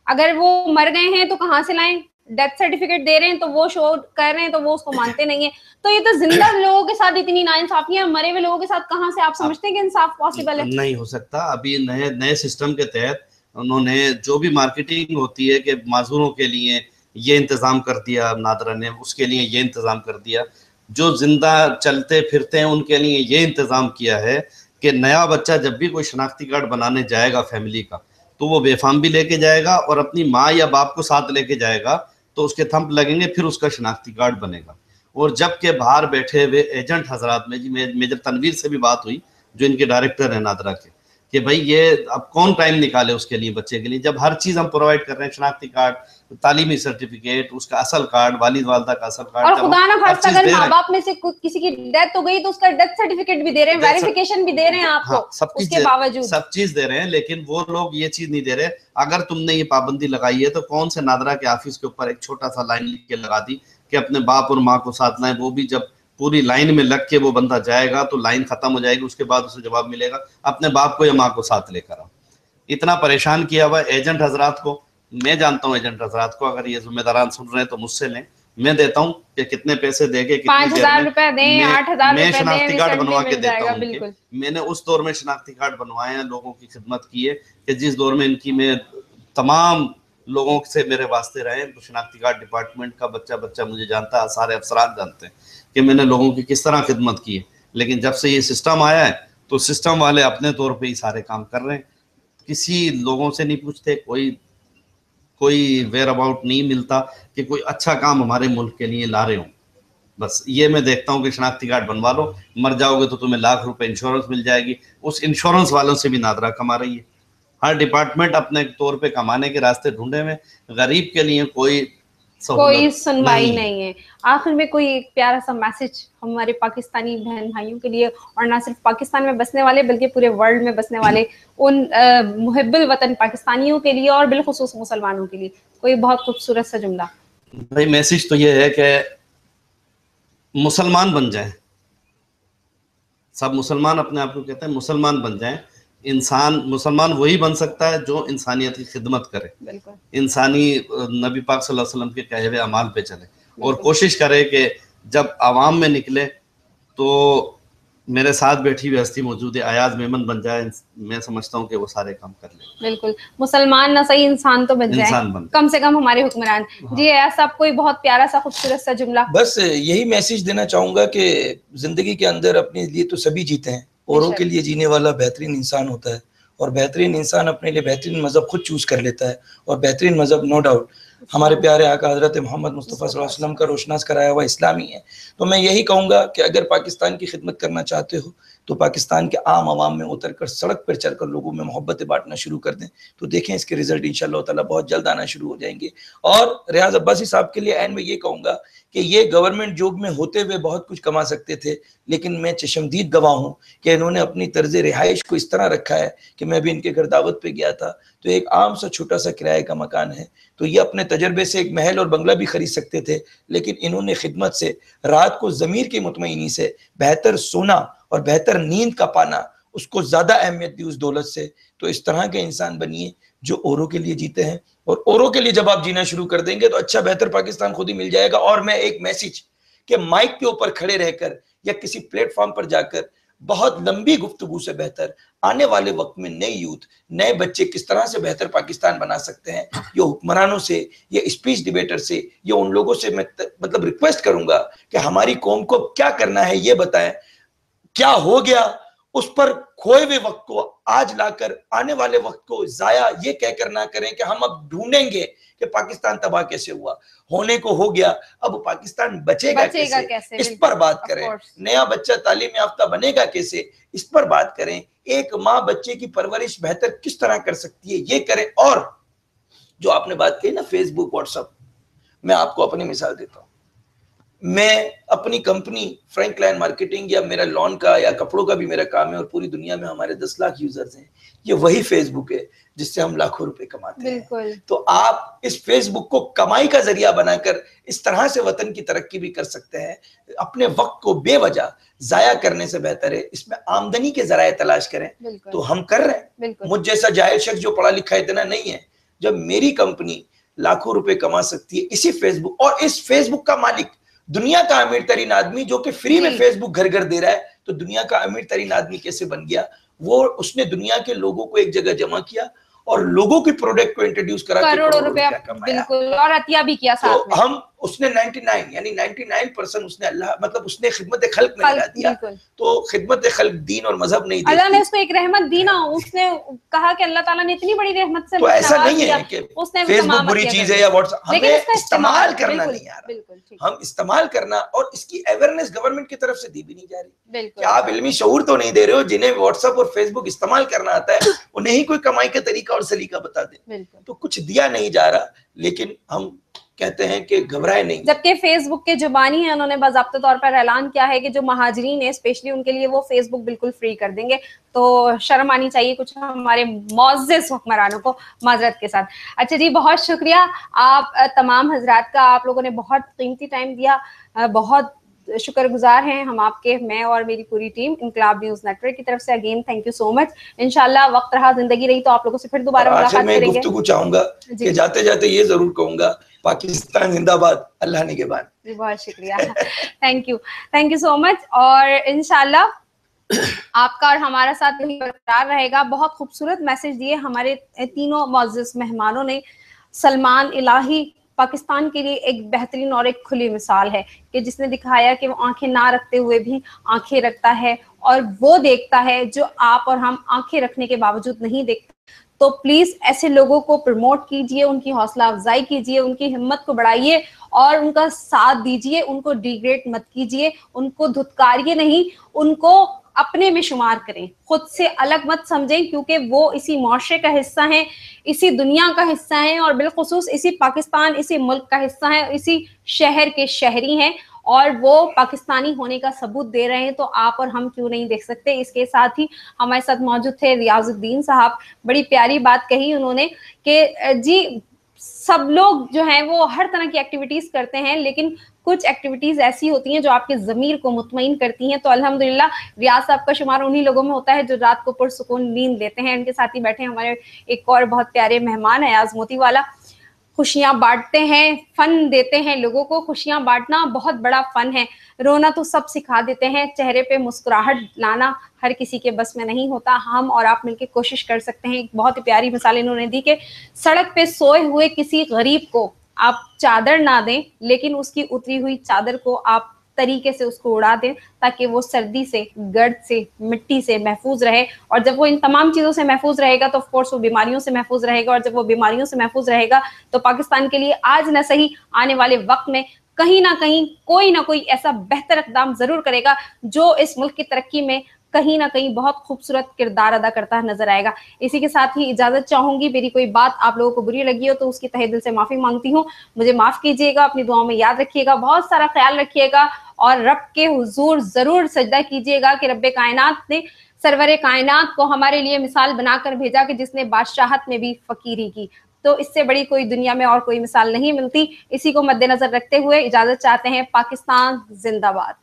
Speaker 1: अगर वो मर गए हैं तो कहाँ से लाएं? डेथ सर्टिफिकेट दे रहे हैं तो वो शो कर रहे हैं तो वो उसको मानते नहीं है। तो ये तो जिंदा लोगों के साथ इतनी नाइंसाफी है, मरे हुए लोगों के साथ कहाँ से आप समझते हैं कि इंसाफ पॉसिबल है?
Speaker 4: नहीं हो सकता। अभी नए सिस्टम के तहत उन्होंने जो भी मार्केटिंग होती है कि माजूरों के लिए ये इंतजाम कर दिया, नादरा ने उसके लिए ये इंतजाम कर दिया, जो जिंदा चलते फिरते हैं उनके लिए ये इंतजाम किया है कि नया बच्चा जब भी कोई शनाख्ती कार्ड बनाने जाएगा फैमिली का, तो वो बेफाम भी लेके जाएगा और अपनी माँ या बाप को साथ लेके जाएगा, तो उसके थंप लगेंगे, फिर उसका शनाख्ती कार्ड बनेगा। और जबकि बाहर बैठे हुए एजेंट हजरात में जी मेजर तनवीर से भी बात हुई, जो इनके डायरेक्टर हैं नादरा के, कि भाई ये अब कौन टाइम निकाले उसके लिए, बच्चे के लिए, जब हर चीज हम प्रोवाइड कर रहे हैं, शनाख्ती कार्ड, तालीमी सर्टिफिकेट, उसका असल कार्ड, वालिद वालदा का असल कार्ड,
Speaker 1: और खुदा ना खास्ता अगर माँ बाप में से किसी की डेथ हो गई तो उसका डेथ सर्टिफिकेट भी दे रहे हैं, वेरिफिकेशन भी दे रहे हैं आपको, उसके बावजूद
Speaker 4: सब चीज दे रहे हैं, लेकिन वो लोग ये चीज नहीं दे रहे। अगर तुमने ये पाबंदी लगाई है तो कौन से नादरा के ऑफिस के ऊपर एक छोटा सा लाइन लिख के लगा दी कि अपने बाप और माँ को साथ लाएं, वो भी जब पूरी लाइन में लग के वो बंदा जाएगा तो लाइन खत्म हो जाएगी, उसके बाद उसे जवाब मिलेगा अपने बाप को या माँ को साथ लेकर आओ। इतना परेशान किया हुआ एजेंट हजरात को, मैं जानता हूँ एजेंट हजरात को, अगर ये जिम्मेदारान सुन रहे हैं तो मुझसे लें, मैं देता हूँ कि कितने पैसे देके,
Speaker 1: 5,000 रुपए दें, 8,000
Speaker 4: मैं शनाख्ती कार्ड बनवा के देता हूँ। मैंने उस दौर में शनाख्ती कार्ड बनवाए हैं, लोगों की खिदमत की है कि जिस दौर में इनकी मैं तमाम लोगों से मेरे वास्ते रहे, तो शनाख्ती कार्ड डिपार्टमेंट का बच्चा मुझे जानता है, सारे अफसरान जानते हैं कि मैंने लोगों की किस तरह खिदमत की है। लेकिन जब से ये सिस्टम आया है तो सिस्टम वाले अपने तौर पे ही सारे काम कर रहे हैं, किसी लोगों से नहीं पूछते, कोई वेयर अबाउट नहीं मिलता कि कोई अच्छा काम हमारे मुल्क के लिए ला रहे हो। बस ये मैं देखता हूँ कि शनाख्ती कार्ड बनवा लो, मर जाओगे तो तुम्हें लाख रुपए इंश्योरेंस मिल जाएगी, उस इंश्योरेंस वालों से भी नादरा कमा रही है। हर डिपार्टमेंट अपने तौर पे कमाने के रास्ते ढूंढे में, गरीब के लिए कोई
Speaker 1: सुनवाई नहीं है। आखिर में कोई एक प्यारा सा मैसेज हमारे पाकिस्तानी बहन भाइयों के लिए, और ना सिर्फ पाकिस्तान में बसने वाले बल्कि पूरे वर्ल्ड में बसने वाले उन मुहिब्बुल वतन पाकिस्तानियों के लिए और बिलखुसूस मुसलमानों के लिए, कोई बहुत खूबसूरत सा जुमला?
Speaker 4: भाई मैसेज तो ये है कि मुसलमान बन जाएं, सब मुसलमान अपने आप को कहते हैं, मुसलमान बन जाएं। इंसान मुसलमान वही बन सकता है जो इंसानियत की खिदमत करे, इंसानी नबी पाक सल्लल्लाहु अलैहि वसल्लम के कहे हुए अमाल पे चले, और कोशिश करे कि जब आवाम में निकले तो मेरे साथ बैठी हुई हस्ती मौजूद है, अयाज मेमन बन जाए, मैं समझता हूँ कि वो सारे काम कर ले।
Speaker 1: बिल्कुल, मुसलमान ना सही इंसान तो बन जाए कम से कम हमारे हुक्मरान। हाँ। जी ऐसा कोई बहुत प्यारा सा खूबसूरत सा जुमला।
Speaker 3: बस यही मैसेज देना चाहूंगा कि जिंदगी के अंदर अपने लिए तो सभी जीते हैं, औरों के लिए जीने वाला बेहतरीन इंसान होता है, और बेहतरीन इंसान अपने लिए बेहतरीन मजहब खुद चूज कर लेता है, और बेहतरीन मजहब नो डाउट हमारे प्यारे आका हजरत मोहम्मद मुस्तफ़ा सल्लल्लाहु अलैहि वसल्लम का रोशनास कराया हुआ इस्लामी है। तो मैं यही कहूँगा कि अगर पाकिस्तान की खिदमत करना चाहते हो तो पाकिस्तान के आम आवाम में उतरकर सड़क पर चलकर लोगों में मोहब्बतें बांटना शुरू कर दें, तो देखें इसके रिजल्ट इंशाअल्लाह ताला बहुत जल्द आना शुरू हो जाएंगे। और रियाज अब्बासी साहब के लिए एंड में ये कहूँगा कि ये गवर्नमेंट जॉब में होते हुए बहुत कुछ कमा सकते थे, लेकिन मैं चशमदीद गवाह हूँ कि इन्होंने अपनी तर्ज रिहाइश को इस तरह रखा है कि मैं भी इनके घर दावत पे गया था, तो एक आम सा छोटा सा किराए का मकान है, तो ये अपने तजर्बे से एक महल और बंगला भी खरीद सकते थे, लेकिन इन्होंने खिदमत से रात को ज़मीर की मुतमईनी से बेहतर सोना और बेहतर नींद का पाना, उसको ज़्यादा अहमियत दी उस दौलत से। तो इस तरह के इंसान बनिए जो औरों के लिए जीते हैं, और औरों के लिए जब आप जीना शुरू कर देंगे तो अच्छा बेहतर पाकिस्तान खुद ही मिल जाएगा। और मैं एक मैसेज कि माइक के ऊपर खड़े रहकर या किसी प्लेटफॉर्म पर जाकर बहुत लंबी गुफ्तगू से बेहतर आने वाले वक्त में नए यूथ, नए बच्चे किस तरह से बेहतर पाकिस्तान बना सकते हैं, ये हुक्मरानों से, ये स्पीच डिबेटर से, ये उन लोगों से मैं मतलब रिक्वेस्ट करूंगा कि हमारी कौम को क्या करना है ये बताएं। क्या हो गया उस पर खोए हुए वक्त को आज लाकर आने वाले वक्त को जाया ये कहकर ना करें कि हम अब ढूंढेंगे कि पाकिस्तान तबाह कैसे हुआ, होने को हो गया, अब पाकिस्तान बचेगा कैसे, इस पर बात करें। नया बच्चा तालीम याफ्ता बनेगा कैसे, इस पर बात करें। एक माँ बच्चे की परवरिश बेहतर किस तरह कर सकती है ये करें। और जो आपने बात कही ना फेसबुक व्हाट्सएप, मैं आपको अपनी मिसाल देता हूँ। मैं अपनी कंपनी फ्रैंकलाइन मार्केटिंग या मेरा लॉन का या कपड़ों का भी मेरा काम है, और पूरी दुनिया में हमारे 10 लाख यूजर्स हैं। ये वही फेसबुक है जिससे हम लाखों रुपए कमाते हैं। तो आप इस फेसबुक को कमाई का जरिया बनाकर इस तरह से वतन की तरक्की भी कर सकते हैं। अपने वक्त को बेवजह जाया करने से बेहतर है इसमें आमदनी के जराए तलाश करें, तो हम कर रहे हैं। मुझ जैसा जाहिल शख्स जो पढ़ा लिखा इतना नहीं है, जब मेरी कंपनी लाखों रुपए कमा सकती है इसी फेसबुक, और इस फेसबुक का मालिक दुनिया का अमीर तरीन आदमी जो कि फ्री में फेसबुक घर घर दे रहा है, तो दुनिया का अमीर तरीन आदमी कैसे बन गया? वो उसने दुनिया के लोगों को एक जगह जमा किया और लोगों की प्रोडक्ट को इंट्रोड्यूस करा, करोड़ों रुपया
Speaker 1: बिल्कुल, और अतिया भी किया साथ
Speaker 3: तो में। हम उसने 99 यानी 99% उसने अल्लाह मतलब उसने खिदमत खल्क में लगा दिया। तो खिदमत खल्क दीन और मजहब नहीं,
Speaker 1: अल्लाह ने उसको एक रहमत दी ना। उसने कहा कि अल्लाह ताला ने इतनी बड़ी रहमत से,
Speaker 3: तो ऐसा नहीं है कि फेसबुक बुरी चीज है या व्हाट्सएप, हमें इस्तेमाल करना नहीं आ रहा। हम इस्तेमाल करना, और इसकी अवेयरनेस गवर्नमेंट की तरफ से दी भी नहीं जा रही कि आप इल्मी शऊर तो नहीं दे रहे हो। जिन्हें व्हाट्सएप और फेसबुक इस्तेमाल करना आता है उन्हें ही कोई कमाई का तरीका और सलीका बता दे, तो कुछ दिया नहीं जा रहा। लेकिन हम कहते हैं कि घबराए नहीं,
Speaker 1: जबकि फेसबुक के जुबानी है, उन्होंने बाज़ाब्ते तौर पर ऐलान किया है कि जो महाजरीन है स्पेशली उनके लिए वो फेसबुक बिल्कुल फ्री कर देंगे। तो शर्म आनी चाहिए कुछ हमारे मौज़्ज़िज़ हुक्मरानों को, माजरत के साथ। अच्छा जी, बहुत शुक्रिया आप तमाम हजरात का, आप लोगों ने बहुत कीमती टाइम दिया, बहुत शुक्रगुजार हैं हम आपके, मैं और मेरी पूरी टीम इनकलाब न्यूज़ नेटवर्क की तरफ से। Again thank you so much. इंशाल्लाह वक्त रहा, जिंदगी रही तो आप लोगों से फिर दोबारा मुलाकात करेंगे।
Speaker 3: गुफ्तगू चाहूंगा कि जाते जाते ये जरूर कहूंगा, पाकिस्तान जिंदाबाद, अल्लाह निगहबान।
Speaker 1: बहुत शुक्रिया, थैंक यू सो मच। और इंशाल्लाह आपका और हमारा साथ यही बरकरार रहेगा। बहुत खूबसूरत मैसेज दिए हमारे तीनों मुअज़्ज़िज़ मेहमानों ने। सलमान इलाही पाकिस्तान के लिए एक बेहतरीन और एक खुली मिसाल है कि जिसने दिखाया कि वो आंखें ना रखते हुए भी आंखें रखता है, और वो देखता है जो आप और हम आंखें रखने के बावजूद नहीं देखते। तो प्लीज ऐसे लोगों को प्रमोट कीजिए, उनकी हौसला अफजाई कीजिए, उनकी हिम्मत को बढ़ाइए और उनका साथ दीजिए। उनको डिग्रेड मत कीजिए, उनको धुतकारिए नहीं, उनको अपने में शुमार करें, खुद से अलग मत समझें, क्योंकि वो इसी मुआशरे का हिस्सा हैं, इसी दुनिया का हिस्सा हैं, और बिलखुसूस इसी पाकिस्तान, इसी मुल्क का हिस्सा है, इसी शहर के शहरी हैं, और वो पाकिस्तानी होने का सबूत दे रहे हैं। तो आप और हम क्यों नहीं देख सकते? इसके साथ ही हमारे साथ मौजूद थे रियाजुद्दीन साहब। बड़ी प्यारी बात कही उन्होंने कि जी सब लोग जो हैं वो हर तरह की एक्टिविटीज करते हैं, लेकिन कुछ एक्टिविटीज ऐसी होती हैं जो आपके ज़मीर को मुतमईन करती हैं। तो अल्हम्दुलिल्लाह रियाज साहब का शुमार उन्हीं लोगों में होता है जो रात को पुरसुकून नींद लेते हैं। उनके साथ ही बैठे हमारे एक और बहुत प्यारे मेहमान है अयाज मोतीवाला। खुशियां बांटते हैं, फन देते हैं लोगों को। खुशियां बांटना बहुत बड़ा फन है। रोना तो सब सिखा देते हैं, चेहरे पे मुस्कुराहट लाना हर किसी के बस में नहीं होता। हम और आप मिलकर कोशिश कर सकते हैं। एक बहुत ही प्यारी मिसाल इन्होंने दी कि सड़क पे सोए हुए किसी गरीब को आप चादर ना दें, लेकिन उसकी उतरी हुई चादर को आप तरीके से उसको उड़ा दें ताकि वो सर्दी से, गर्द से, मिट्टी से महफूज रहे। और जब वो इन तमाम चीजों से महफूज रहेगा तो ऑफ कोर्स वो बीमारियों से महफूज रहेगा, और जब वो बीमारियों से महफूज रहेगा तो पाकिस्तान के लिए आज न सही आने वाले वक्त में कहीं ना कहीं कोई ना कोई ऐसा बेहतर इक़दाम जरूर करेगा जो इस मुल्क की तरक्की में कहीं ना कहीं बहुत खूबसूरत किरदार अदा करता नजर आएगा। इसी के साथ ही इजाजत चाहूंगी। मेरी कोई बात आप लोगों को बुरी लगी हो तो उसकी तहे दिल से माफी मांगती हूँ। मुझे माफ कीजिएगा, अपनी दुआओं में याद रखिएगा, बहुत सारा ख्याल रखिएगा और रब के हुजूर जरूर सजदा कीजिएगा कि रब्बे कायनात ने सरवरे कायनात को हमारे लिए मिसाल बनाकर भेजा कि जिसने बादशाहत में भी फकीरी की। तो इससे बड़ी कोई दुनिया में और कोई मिसाल नहीं मिलती। इसी को मद्देनजर रखते हुए इजाजत चाहते हैं। पाकिस्तान जिंदाबाद।